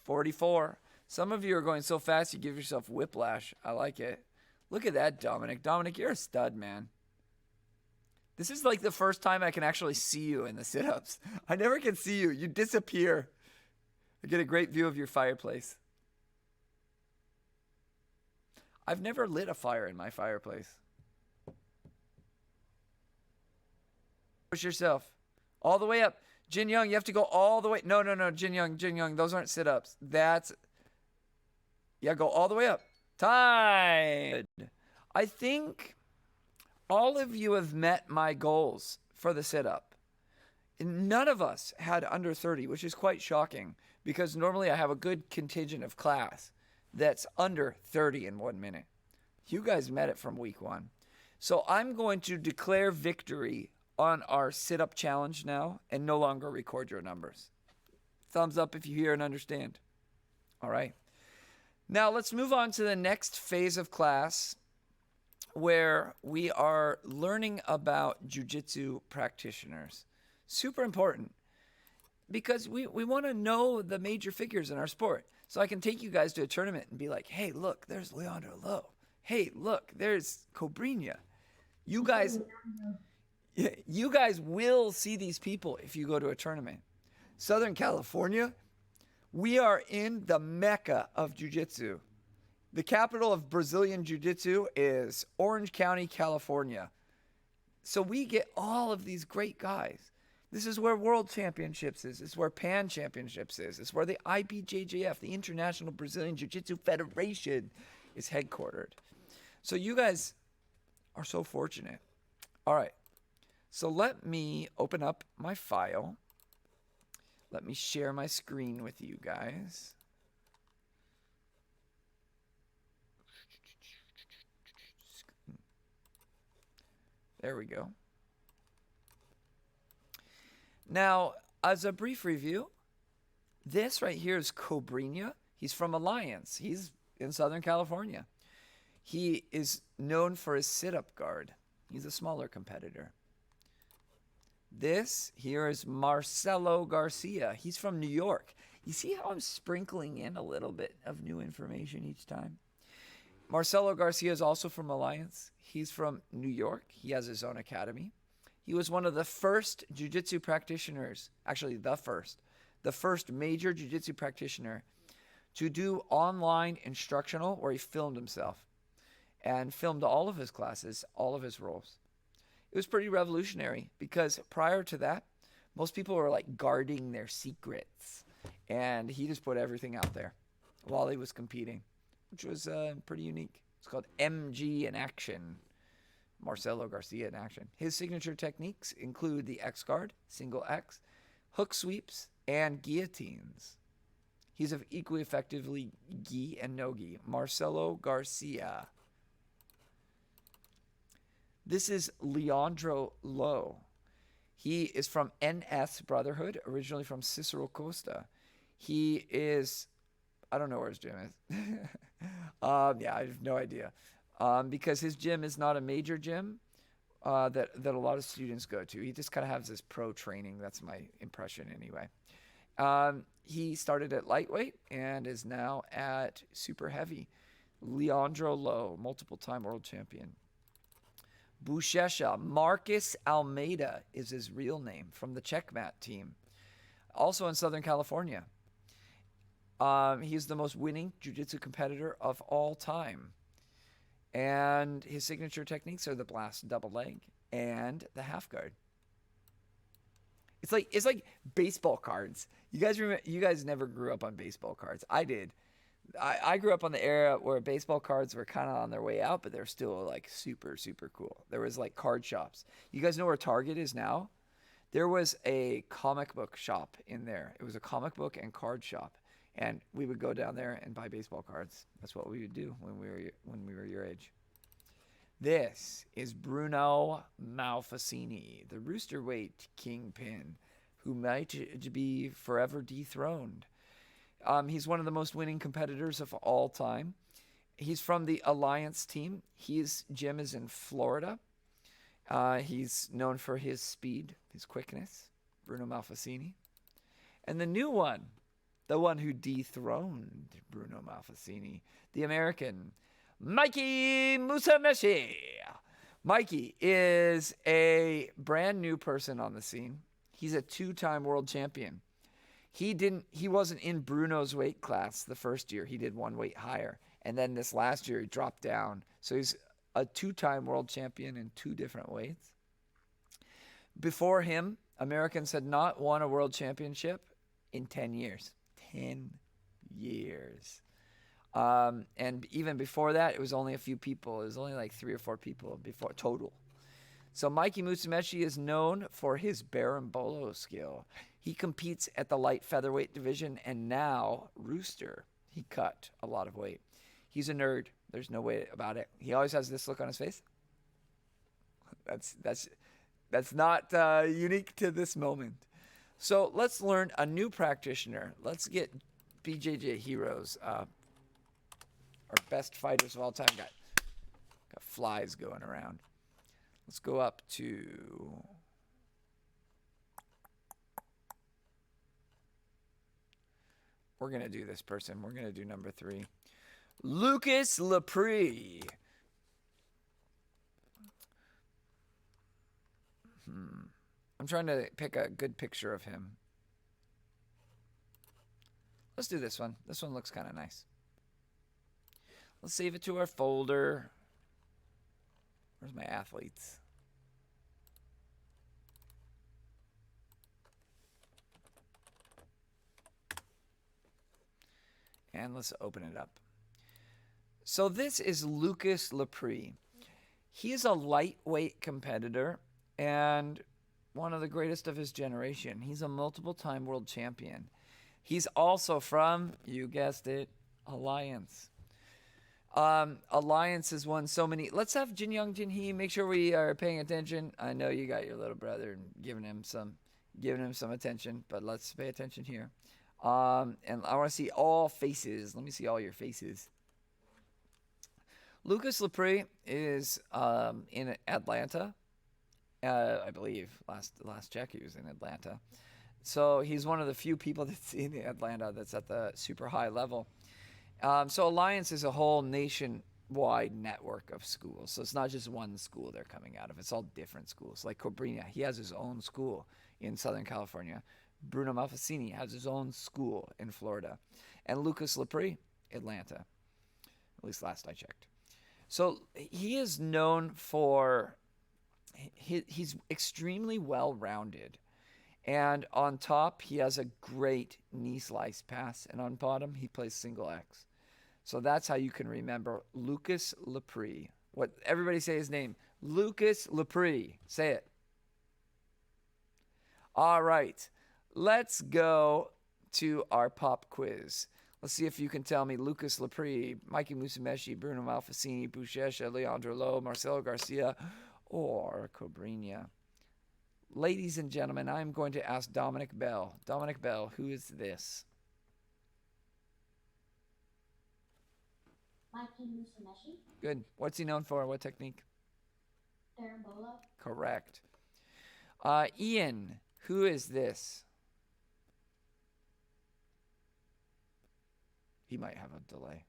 44. Some of you are going so fast you give yourself whiplash. I like it. Look at that, Dominic. Dominic, you're a stud, man. This is like the first time I can actually see you in the sit-ups. I never can see you. You disappear. I get a great view of your fireplace. I've never lit a fire in my fireplace. Push yourself. All the way up. Jin Young, you have to go all the way. No, Jin Young, those aren't sit-ups. Yeah, go all the way up. Time. I think all of you have met my goals for the sit-up. None of us had under 30, which is quite shocking because normally I have a good contingent of class that's under 30 in 1 minute. You guys met it from week 1. So I'm going to declare victory on our sit-up challenge now and no longer record your numbers. Thumbs up if you hear and understand. All right. Now let's move on to the next phase of class where we are learning about Jiu-Jitsu practitioners. Super important because we want to know the major figures in our sport. So I can take you guys to a tournament and be like, hey, look, there's Leandro Lowe. Hey, look, there's Cobrinha. You guys will see these people if you go to a tournament. Southern California, we are in the mecca of jiu-jitsu. The capital of Brazilian jiu-jitsu is Orange County, California. So we get all of these great guys. This is where World Championships is. This is where Pan Championships is. This is where the IBJJF, the International Brazilian Jiu-Jitsu Federation, is headquartered. So you guys are so fortunate. All right. So let me open up my file. Let me share my screen with you guys. There we go. Now, as a brief review, this right here is Cobrinha. He's from Alliance. He's in Southern California. He is known for his sit-up guard. He's a smaller competitor. This here is Marcelo Garcia. He's from New York. You see how I'm sprinkling in a little bit of new information each time? Marcelo Garcia is also from Alliance. He's from New York. He has his own academy. He was one of the first jiu-jitsu practitioners, actually the first major jiu-jitsu practitioner to do online instructional where he filmed himself and filmed all of his classes, all of his roles. It was pretty revolutionary because prior to that, most people were like guarding their secrets, and he just put everything out there while he was competing, which was pretty unique. It's called MG in action. Marcelo Garcia in action. His signature techniques include the X guard, single X, hook sweeps, and guillotines. He's equally effectively gi and no gi. Marcelo Garcia. This is Leandro Lowe. He is from NS Brotherhood, originally from Cicero Costa. He is, I don't know where his gym is. Yeah, I have no idea. Because his gym is not a major gym that a lot of students go to. He just kind of has this pro training. That's my impression anyway. He started at lightweight and is now at super heavy. Leandro Lowe, multiple-time world champion. Buchecha, Marcus Almeida is his real name, from the Checkmat team. Also in Southern California. He's the most winning jiu-jitsu competitor of all time. And his signature techniques are the blast double leg and the half guard. It's like baseball cards. You guys never grew up on baseball cards. I did. I grew up on the era where baseball cards were kind of on their way out, but they're still like super, super cool. There was like card shops. You guys know where Target is now? There was a comic book shop in there. It was a comic book and card shop. And we would go down there and buy baseball cards. That's what we would do when we were your age. This is Bruno Malfacini, the Roosterweight kingpin, who might be forever dethroned. He's one of the most winning competitors of all time. He's from the Alliance team. His gym is in Florida. He's known for his speed, his quickness. Bruno Malfacini. And the new one, the one who dethroned Bruno Malfacini, the American, Mikey Musumeci. Mikey is a brand new person on the scene. He's a 2-time world champion. He wasn't in Bruno's weight class the first year. He did one weight higher. And then this last year he dropped down. So he's a 2-time world champion in 2 different weights. Before him, Americans had not won a world championship in 10 years. 10 years. And even before that, it was only a few people. It was only like 3 or 4 people before total. So Mikey Musumeci is known for his berimbolo skill. He competes at the light featherweight division, and now Rooster, he cut a lot of weight. He's a nerd. There's no way about it. He always has this look on his face. That's not unique to this moment. So let's learn a new practitioner. Let's get BJJ heroes, our best fighters of all time. Got flies going around. Let's go up to we're going to do this person. We're going to do number 3. Lucas Lepre. I'm trying to pick a good picture of him. Let's do this one. This one looks kind of nice. Let's save it to our folder. Where's my athletes? And let's open it up. So this is Lucas Lepre. He is a lightweight competitor and one of the greatest of his generation. He's a multiple-time world champion. He's also from, you guessed it, Alliance. Alliance has won so many. Let's have Jin Young Jin Hee. Make sure we are paying attention. I know you got your little brother and giving him some attention, but let's pay attention here. And I want to see all faces. Let me see all your faces. Lucas Lepre is in Atlanta. I believe last check he was in Atlanta. So he's one of the few people that's in Atlanta that's at the super high level. So Alliance is a whole nationwide network of schools. So it's not just one school they're coming out of. It's all different schools. Like Cobrinha, he has his own school in Southern California. Bruno Malfacini has his own school in Florida. And Lucas Lepre, Atlanta. At least last I checked. So he is known for, he's extremely well-rounded. And on top, he has a great knee slice pass. And on bottom, he plays single X. So that's how you can remember Lucas Lepre. What everybody say his name. Lucas Lepre. Say it. All right. Let's go to our pop quiz. Let's see if you can tell me Lucas Lepre, Mikey Musumeci, Bruno Malfacini, Buchecha, Leandro Lo, Marcelo Garcia, or Cobrinha. Ladies and gentlemen, I'm going to ask Dominic Bell. Dominic Bell, who is this? Mikey Musumeci. Good. What's he known for? What technique? Berimbolo. Correct. Ian, who is this? He might have a delay.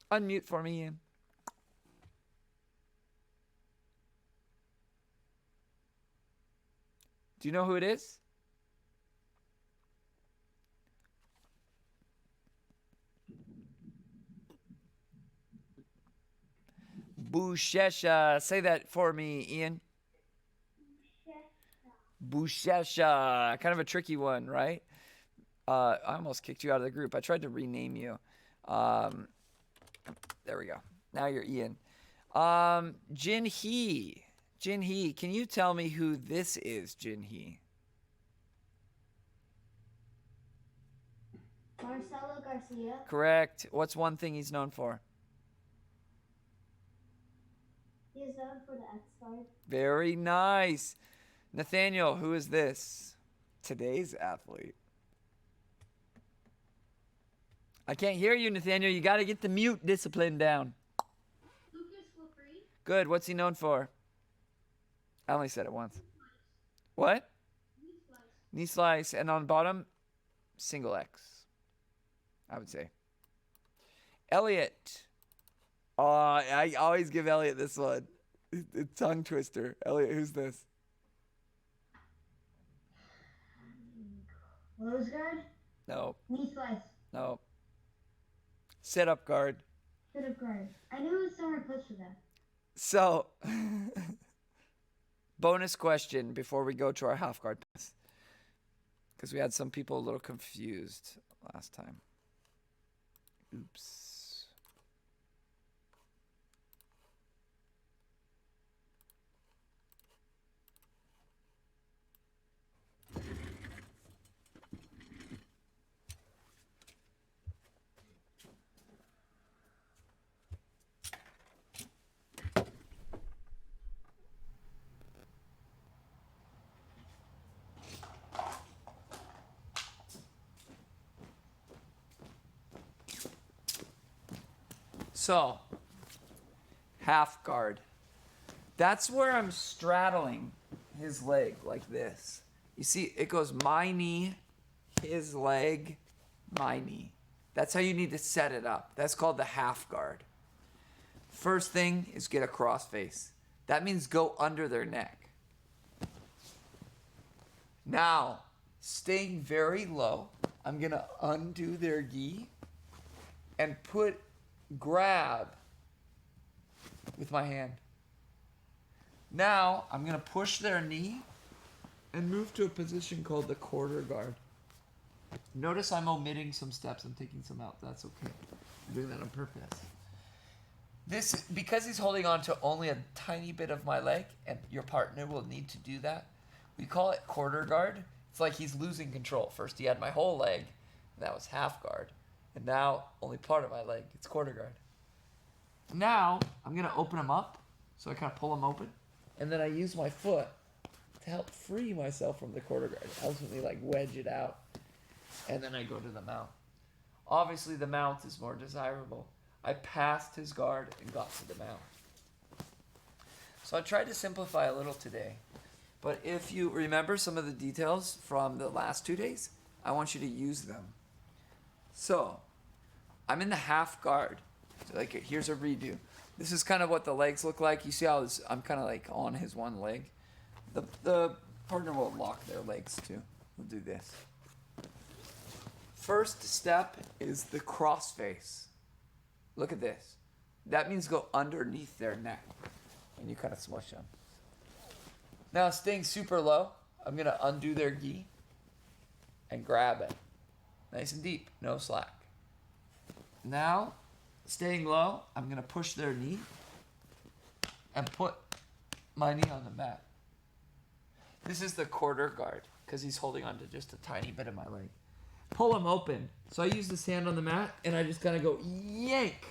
Unmute for me, Ian. Do you know who it is? Buchecha. Say that for me, Ian. Buchecha. Kind of a tricky one, right? I almost kicked you out of the group. I tried to rename you. There we go. Now you're Ian. Jin Hee. Jin Hee, can you tell me who this is, Jin Hee? Marcelo Garcia. Correct. What's one thing he's known for? He is known for the X guard. Very nice. Nathaniel, who is this? Today's athlete. I can't hear you, Nathaniel. You got to get the mute discipline down. Lucas Lapri. Good. What's he known for? I only said it once. What? Knee slice. And on bottom, single X, I would say. Elliot. Oh, I always give Elliot this one. It's tongue twister. Elliot, who's this? Rose guard. No. Knee slice. No. Sit up guard. Sit up guard. I knew it was somewhere close to that. So, bonus question before we go to our half guard pass. Because we had some people a little confused last time. Oops. So, half guard. That's where I'm straddling his leg like this. You see, it goes my knee, his leg, my knee. That's how you need to set it up. That's called the half guard. First thing is get a cross face. That means go under their neck. Now, staying very low, I'm going to undo their gi and grab with my hand. Now, I'm going to push their knee and move to a position called the quarter guard. Notice I'm omitting some steps. I'm taking some out. That's okay. I'm doing that on purpose. This, because he's holding on to only a tiny bit of my leg, and your partner will need to do that, we call it quarter guard. It's like he's losing control. First he had my whole leg, and that was half guard. And now, only part of my leg. It's quarter guard. Now, I'm going to open him up. So I kind of pull him open. And then I use my foot to help free myself from the quarter guard. It helps me like wedge it out. And then I go to the mount. Obviously, the mount is more desirable. I passed his guard and got to the mount. So I tried to simplify a little today. But if you remember some of the details from the last 2 days, I want you to use them. So, I'm in the half guard. So like, here's a redo. This is kind of what the legs look like. You see how I'm kind of like on his one leg. The partner will lock their legs too. We'll do this. First step is the cross face. Look at this. That means go underneath their neck. And you kind of smush them. Now, staying super low, I'm going to undo their gi and grab it. Nice and deep, no slack. Now, staying low, I'm going to push their knee and put my knee on the mat. This is the quarter guard because he's holding on to just a tiny bit of my leg. Pull him open. So I use this hand on the mat and I just kind of go yank.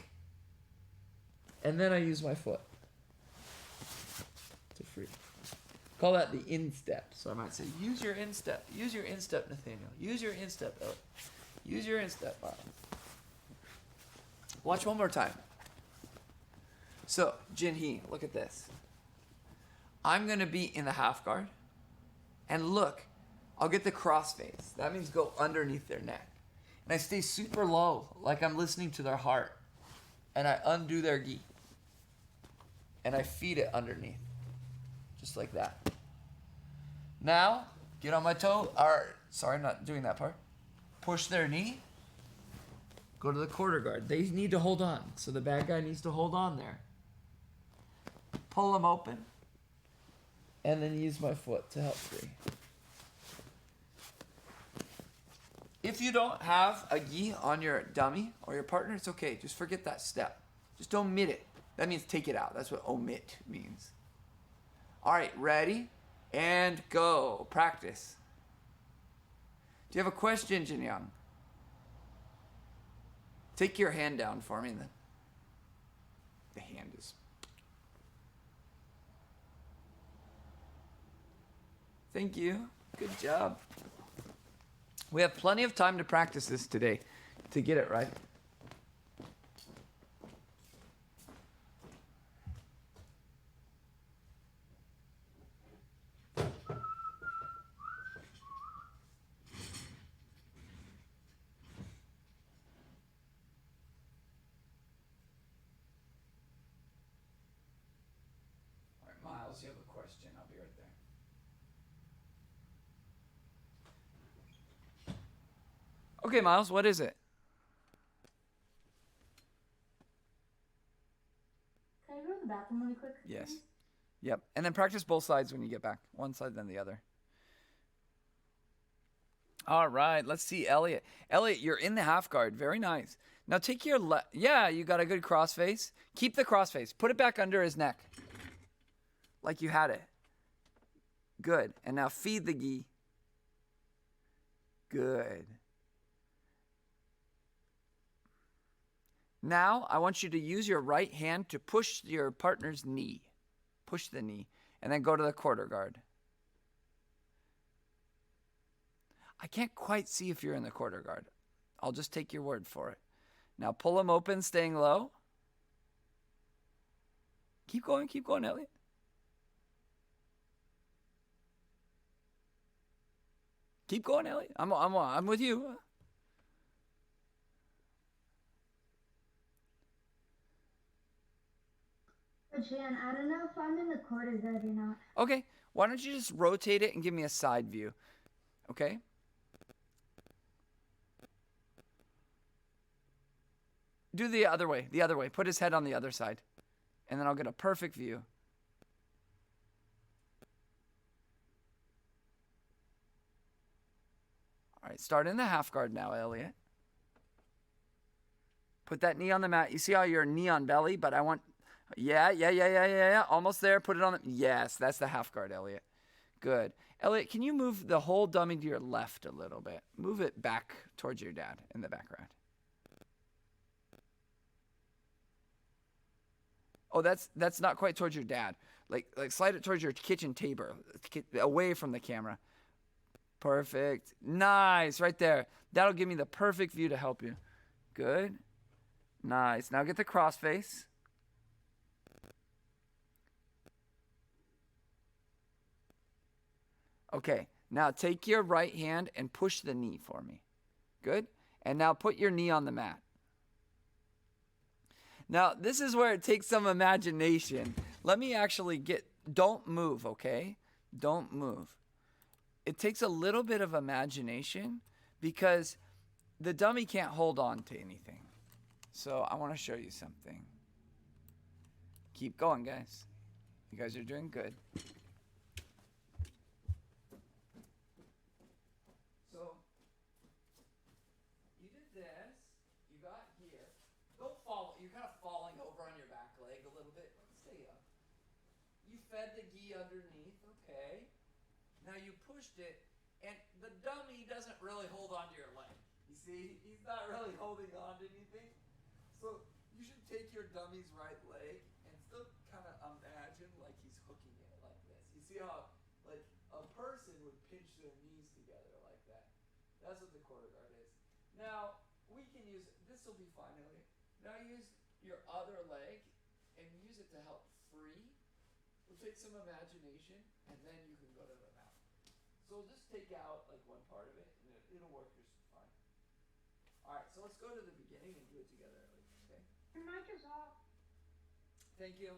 And then I use my foot to free. Call that the instep. So I might say, use your instep. Use your instep, Nathaniel. Use your instep, Elliot. Use your instep, Bob. Watch one more time. So, Jin-hee, look at this. I'm going to be in the half guard. And look, I'll get the cross face. That means go underneath their neck. And I stay super low, like I'm listening to their heart. And I undo their gi. And I feed it underneath. Just like that. Now, get on my toe. Sorry, not doing that part. Push their knee. Go to the quarter guard. They need to hold on. So the bad guy needs to hold on there. Pull them open. And then use my foot to help free. If you don't have a gi on your dummy or your partner, it's okay. Just forget that step. Just omit it. That means take it out. That's what omit means. All right, ready? And go. Practice. Do you have a question, Jin Young? Take your hand down for me then. The hand is... Thank you. Good job. We have plenty of time to practice this today to get it right. Okay, Miles, what is it? Can I go to the bathroom really quick? Yes. Please? Yep. And then practice both sides when you get back. One side, then the other. All right, let's see Elliot. Elliot, you're in the half guard. Very nice. Now take your yeah, you got a good cross face. Keep the cross face. Put it back under his neck. Like you had it. Good. And now feed the gi. Good. Now I want you to use your right hand to push your partner's knee. Push the knee. And then go to the quarter guard. I can't quite see if you're in the quarter guard. I'll just take your word for it. Now pull him open, staying low. Keep going, Elliot. Keep going, Elliot. I'm with you. Jan, I don't know if I'm in the quarter guard or not. Okay, why don't you just rotate it and give me a side view? Okay? Do the other way. Put his head on the other side. And then I'll get a perfect view. All right, start in the half guard now, Elliot. Put that knee on the mat. You see how you're knee on belly, but I want... Yeah. Almost there. Put it on the... Yes, that's the half guard, Elliot. Good. Elliot, can you move the whole dummy to your left a little bit? Move it back towards your dad in the background. Oh, that's not quite towards your dad. Like slide it towards your kitchen table, away from the camera. Perfect. Nice, right there. That'll give me the perfect view to help you. Good. Nice. Now get the cross face. Okay. Now take your right hand and push the knee for me. Good. And now put your knee on the mat. Now, this is where it takes some imagination. Let me actually don't move, okay? Don't move. It takes a little bit of imagination because the dummy can't hold on to anything. So I want to show you something. Keep going, guys. You guys are doing good. So, you did this. You got here. Don't fall. You're kind of falling over on your back leg a little bit. Stay up. You fed the gi underneath. Okay. Now you pushed it, and the dummy doesn't really hold on to your leg. You see, he's not really holding on to anything. So you should take your dummy's right leg and still kind of imagine like he's hooking it like this. You see how like a person would pinch their knees together like that. That's what the quarter guard is. Now we can use, this will be fine, Elliot. Now use your other leg and use it to help free. We'll take some imagination and then you can go to the mouth. So we'll just take out like one part of it and it'll work just fine. Alright, so let's go to the beginning and do it together, Elliot. Okay? Your mic is off. Thank you.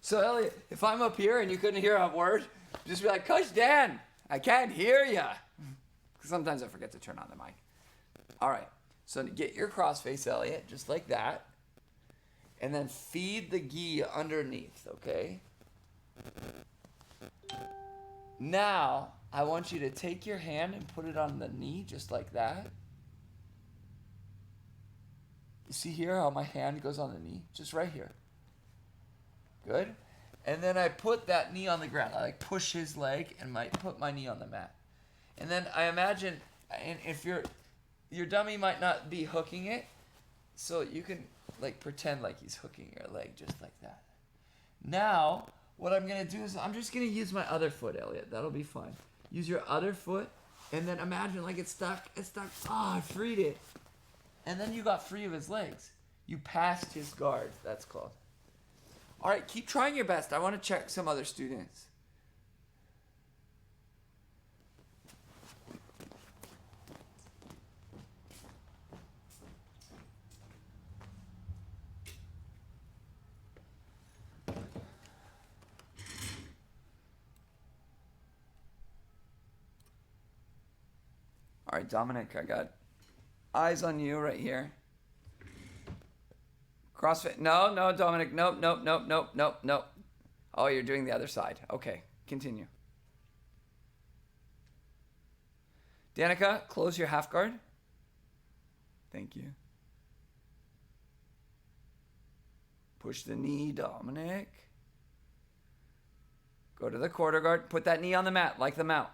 So Elliot, if I'm up here and you couldn't hear a word, just be like, Coach Dan, I can't hear ya. Because sometimes I forget to turn on the mic. All right, so get your crossface, Elliot, just like that. And then feed the gi underneath, okay? Now, I want you to take your hand and put it on the knee, just like that. You see here how my hand goes on the knee? Just right here. Good. And then I put that knee on the ground. I like push his leg and put my knee on the mat. And then I imagine, and if your dummy might not be hooking it, so you can like pretend like he's hooking your leg just like that. Now, what I'm gonna do is I'm just gonna use my other foot, Elliot. That'll be fine. Use your other foot, and then imagine like it's stuck. It's stuck. Oh, I freed it. And then you got free of his legs. You passed his guard. That's called. All right, keep trying your best. I want to check some other students. All right, Dominic, I got eyes on you right here. CrossFit. No, no, Dominic. Nope, nope, nope, nope, nope, nope. Oh, you're doing the other side. Okay, continue. Danica, close your half guard. Thank you. Push the knee, Dominic. Go to the quarter guard. Put that knee on the mat, like the mount.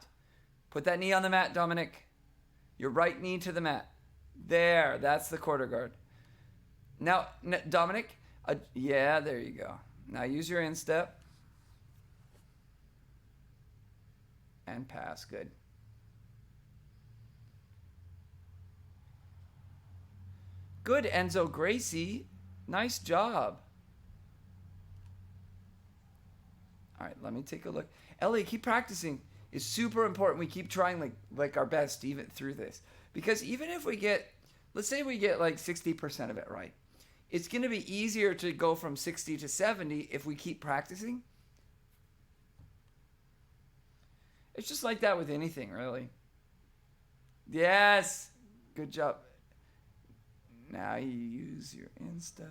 Put that knee on the mat, Dominic. Your right knee to the mat. There, that's the quarter guard. Now, Dominic, yeah, there you go. Now use your instep. And pass, good. Good, Enzo Gracie. Nice job. All right, let me take a look. Ellie, keep practicing. It's super important. We keep trying like our best even through this. Because even if we get, let's say we get like 60% of it right, it's going to be easier to go from 60 to 70 if we keep practicing. It's just like that with anything, really. Yes. Good job. Now you use your instep.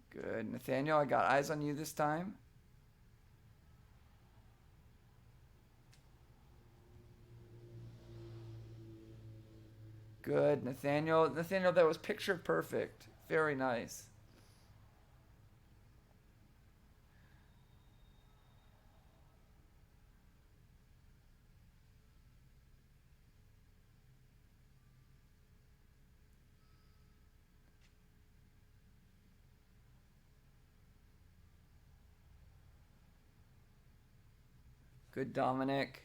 Good. Nathaniel, I got eyes on you this time. Good. Nathaniel, that was picture perfect. Very nice. Good, Dominic.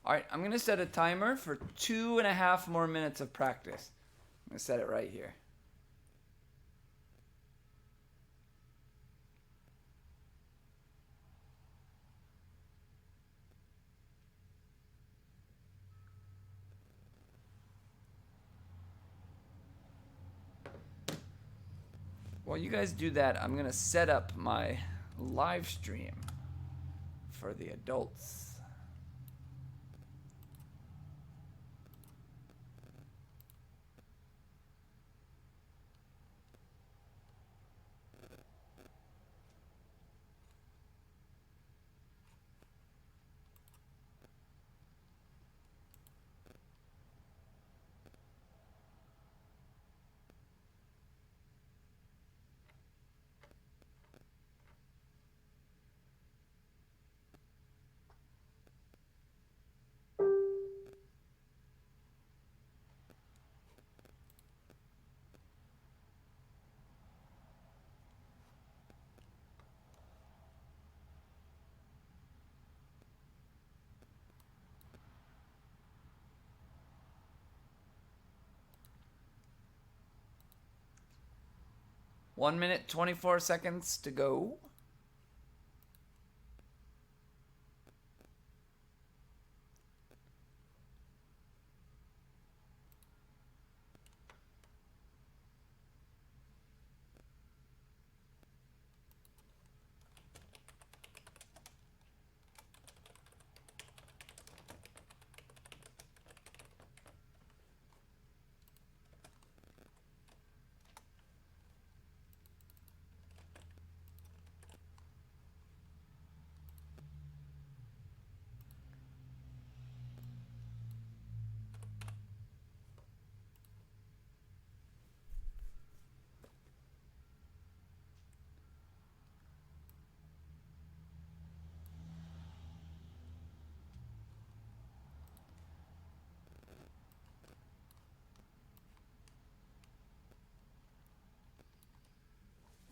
All right, I'm going to set a timer for 2.5 more minutes of practice. I'm going to set it right here. While you guys do that, I'm going to set up my live stream for the adults. One minute, 24 seconds to go.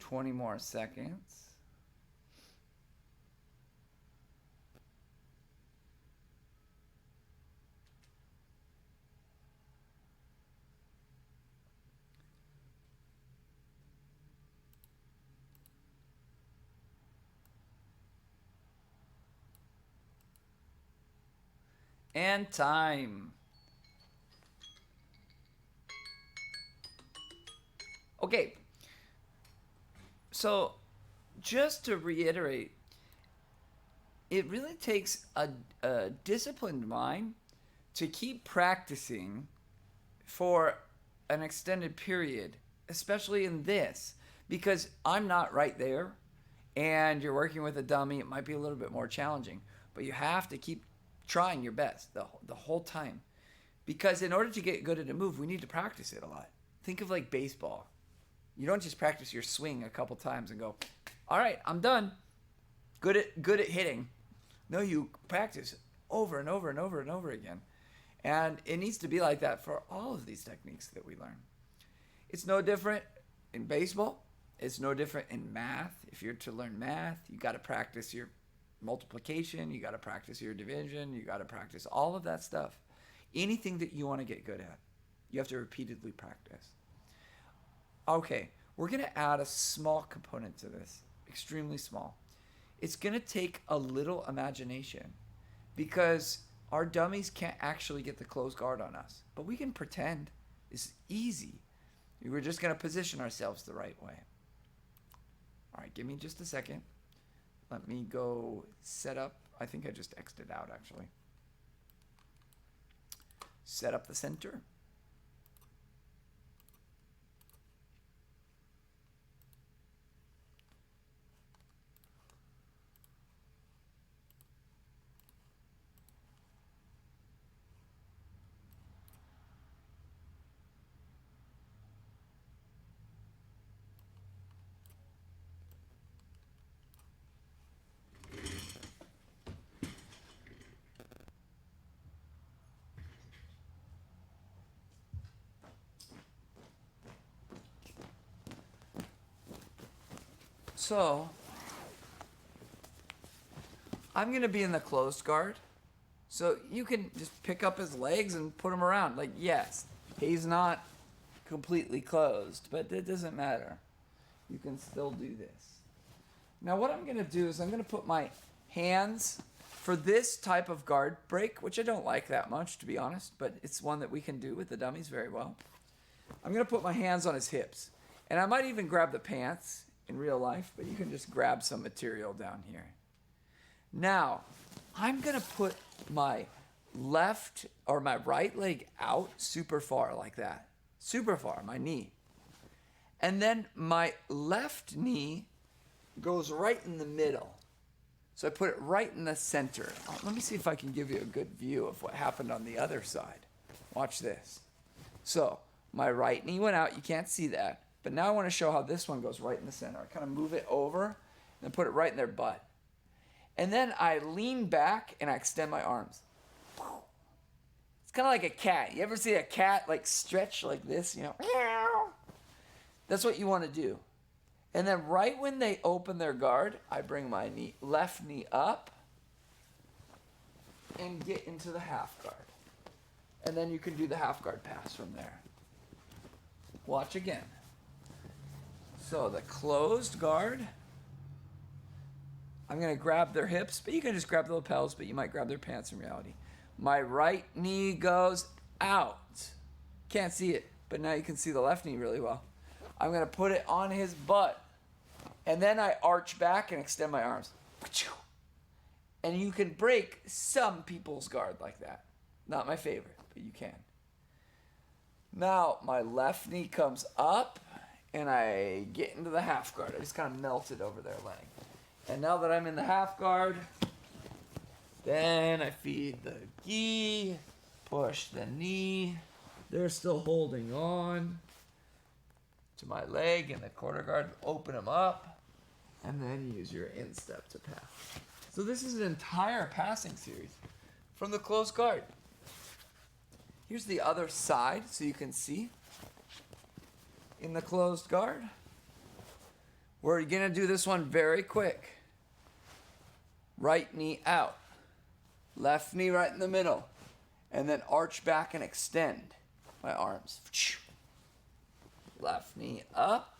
Twenty more seconds. And time. Okay. So, just to reiterate, it really takes a disciplined mind to keep practicing for an extended period, especially in this, because I'm not right there and you're working with a dummy. It might be a little bit more challenging, but you have to keep trying your best the whole time. Because in order to get good at a move, we need to practice it a lot. Think of like baseball. You don't just practice your swing a couple times and go, all right, I'm done. Good at hitting. No, you practice over and over and over and over again. And it needs to be like that for all of these techniques that we learn. It's no different in baseball. It's no different in math. If you're to learn math, you got to practice your multiplication. You got to practice your division. You got to practice all of that stuff. Anything that you want to get good at, you have to repeatedly practice. Okay, we're going to add a small component to this, extremely small. It's going to take a little imagination because our dummies can't actually get the closed guard on us, but we can pretend. It's easy. We're just going to position ourselves the right way. All right, give me just a second. Let me go set up. I think I just exited out, actually. Set up the center. So, I'm going to be in the closed guard. So you can just pick up his legs and put him around. Like, yes, he's not completely closed, but it doesn't matter. You can still do this. Now what I'm going to do is I'm going to put my hands for this type of guard break, which I don't like that much, to be honest, but it's one that we can do with the dummies very well. I'm going to put my hands on his hips. And I might even grab the pants in real life, but you can just grab some material down here. Now, I'm going to put my left or my right leg out super far like that. Super far, my knee. And then my left knee goes right in the middle. So I put it right in the center. Let me see if I can give you a good view of what happened on the other side. Watch this. So my right knee went out. You can't see that. But now I want to show how this one goes right in the center. I kind of move it over and put it right in their butt. And then I lean back and I extend my arms. It's kind of like a cat. You ever see a cat like stretch like this, you know? That's what you want to do. And then right when they open their guard, I bring my left knee up and get into the half guard. And then you can do the half guard pass from there. Watch again. So the closed guard, I'm going to grab their hips, but you can just grab the lapels, but you might grab their pants in reality. My right knee goes out. Can't see it, but now you can see the left knee really well. I'm going to put it on his butt. And then I arch back and extend my arms. And you can break some people's guard like that. Not my favorite, but you can. Now, my left knee comes up, and I get into the half guard. I just kind of melt it over their leg. And now that I'm in the half guard, then I feed the gi, push the knee. They're still holding on to my leg in the quarter guard. Open them up, and then use your instep to pass. So this is an entire passing series from the closed guard. Here's the other side so you can see. In the closed guard, we're going to do this one very quick. Right knee out. Left knee right in the middle. And then arch back and extend my arms. Left knee up.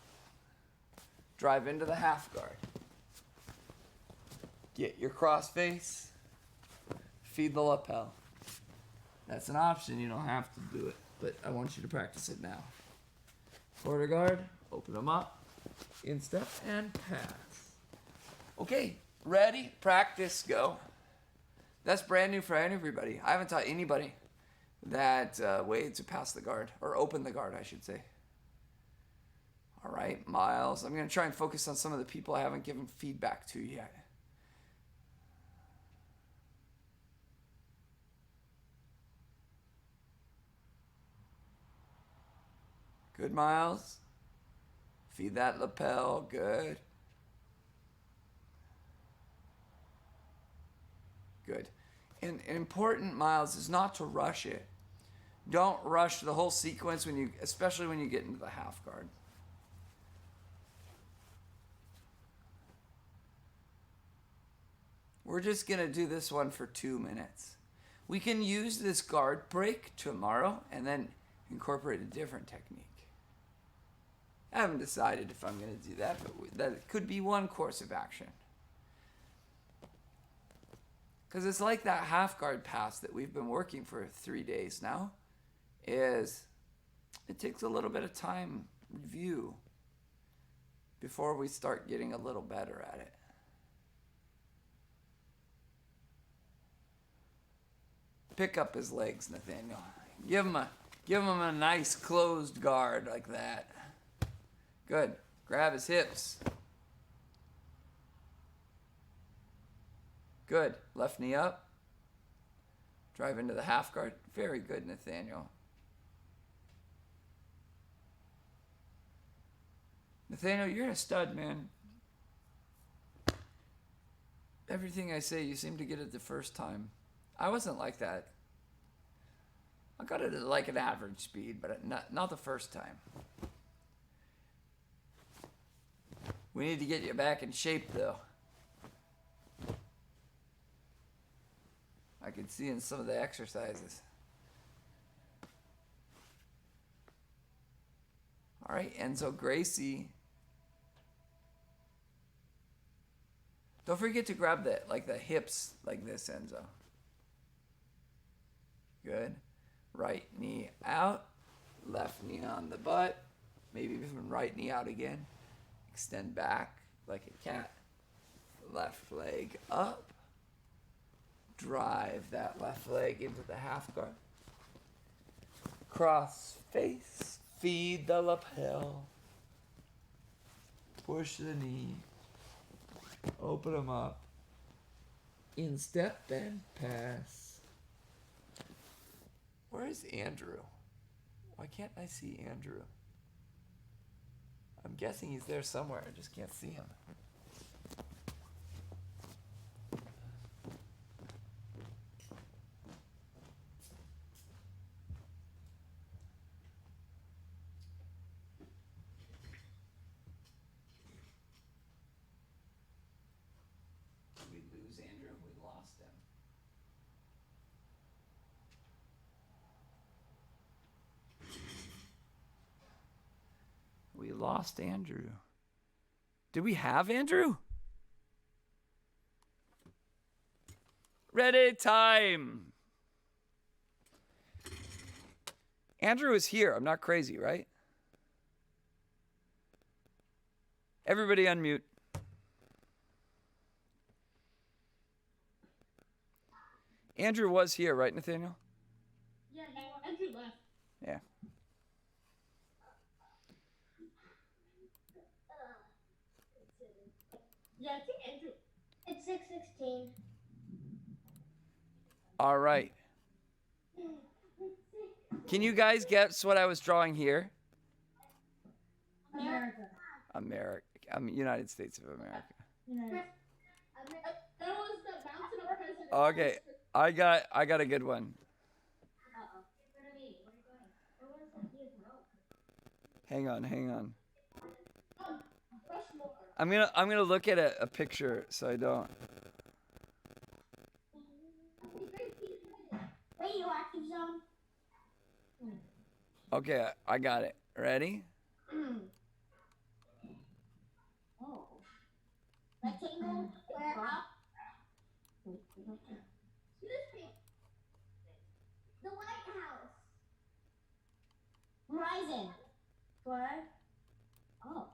Drive into the half guard. Get your cross face. Feed the lapel. That's an option. You don't have to do it, but I want you to practice it now. Quarter guard, open them up, instep, and pass. Okay, Ready? Practice, go. That's brand new for everybody. I haven't taught anybody that way to pass the guard, or open the guard, I should say. All right, Miles. I'm going to try and focus on some of the people I haven't given feedback to yet. Good, Miles. Feed that lapel. Good. Good. And important, Miles, is not to rush it. Don't rush the whole sequence especially when you get into the half guard. We're just gonna do this one for 2 minutes. We can use this guard break tomorrow and then incorporate a different technique. I haven't decided if I'm gonna do that, but that could be one course of action. Because it's like that half guard pass that we've been working for 3 days now. It takes a little bit of time review before we start getting a little better at it. Pick up his legs, Nathaniel. Give him a nice closed guard like that. Good. Grab his hips. Good. Left knee up. Drive into the half guard. Very good, Nathaniel. Nathaniel, you're a stud, man. Everything I say, you seem to get it the first time. I wasn't like that. I got it at like an average speed, but not the first time. We need to get you back in shape, though. I can see in some of the exercises. All right, Enzo Gracie. Don't forget to grab the hips like this, Enzo. Good. Right knee out. Left knee on the butt. Maybe even right knee out again. Extend back like a cat. Left leg up. Drive that left leg into the half guard. Cross face. Feed the lapel. Push the knee. Open them up. Instep and pass. Where is Andrew? Why can't I see Andrew? I'm guessing he's there somewhere. I just can't see him. Did we lose Andrew? We lost him. We lost Andrew. Did we have Andrew? Ready, time. Andrew is here. I'm not crazy, right? Everybody unmute. Andrew was here, right, Nathaniel? Yeah, Andrew left. Yeah. Yeah, I think Andrew. It's 6:16. All right. Can you guys guess what I was drawing here? America. United States of America. That was the mountain of president. Okay, I got a good one. Hang on. Rushmore. I'm gonna look at a picture so I don't. Radioactive zone. Okay, I got it. Ready? Oh. Rectangle. Where up? The White House. Verizon. Flag. Oh.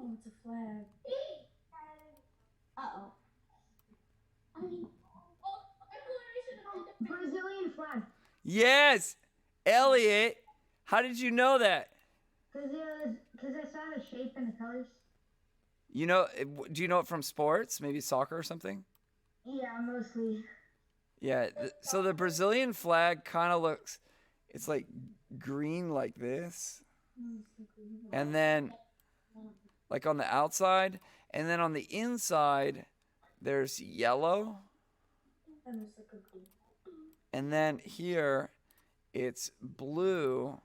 Oh, it's a flag. Uh-oh. Yes, Elliot. How did you know that? Because I saw the shape and the colors. You know? Do you know it from sports? Maybe soccer or something? Yeah, mostly. Yeah. So the Brazilian flag kind of looks. It's like green like this, and then like on the outside, and then on the inside, there's yellow, and then here, it's blue.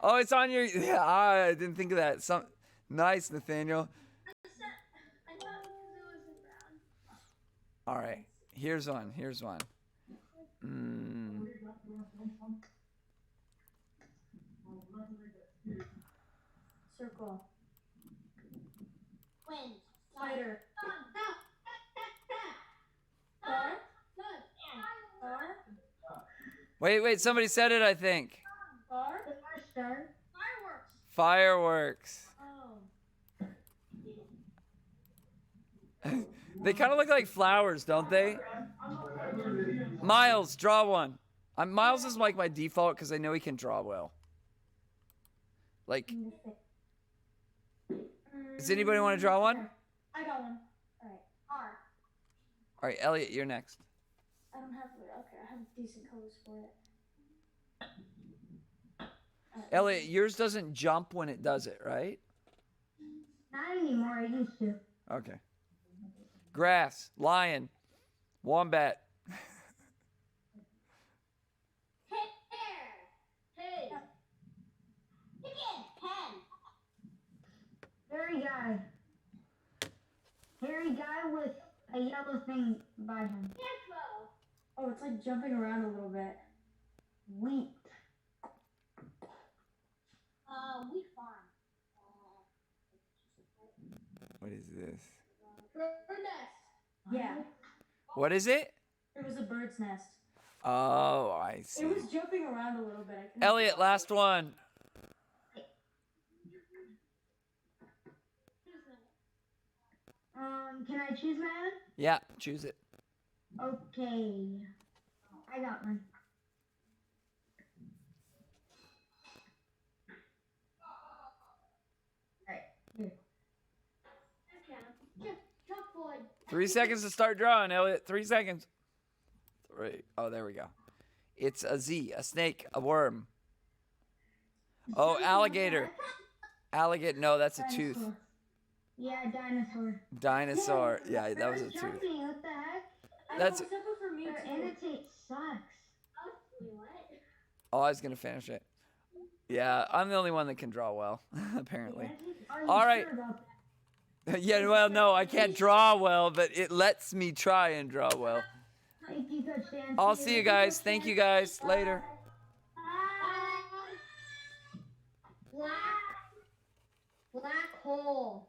Oh, it's on your. Yeah, I didn't think of that. Nice, Nathaniel. All right, here's one. Here's one. Circle. Wind. Spider. Wait. Somebody said it. I think. Star. The first star. Fireworks. Oh. They kind of look like flowers, don't they? Miles, draw one. Miles is like my default because I know he can draw well. Like, does anybody want to draw one? I got one. Alright. R. All right, Elliot, you're next. I don't have it. Okay, I have decent colors for it. Elliot, yours doesn't jump when it does it, right? Not anymore. I used to. Okay. Grass, lion, wombat. Hey. Hairy guy. Hairy guy with a yellow thing by him. Oh, it's like jumping around a little bit. Wheat. Wheat farm. What is this? Bird nest. Yeah. What is it? It was a bird's nest. Oh, I see. It was jumping around a little bit. I couldn't- Elliot, last one. Can I choose my own? Yeah, choose it. Okay. I got one. Alright, here. 3 seconds to start drawing, Elliot. 3 seconds. 3. Oh, there we go. It's a Z, a snake, a worm. Oh, alligator. Alligator. No, that's a tooth. Dinosaur. Yeah, dinosaur. Dinosaur. Yeah, that was a tooth. Jumping, what the heck? That's. Except for me, annotate sucks. Oh, I was gonna finish it. Yeah, I'm the only one that can draw well, apparently. Are you All right. sure about that? Yeah, well, no, I can't draw well, but it lets me try and draw well. Thank you, Coach Dan. I'll see you guys. Thank you guys. Later. Black hole.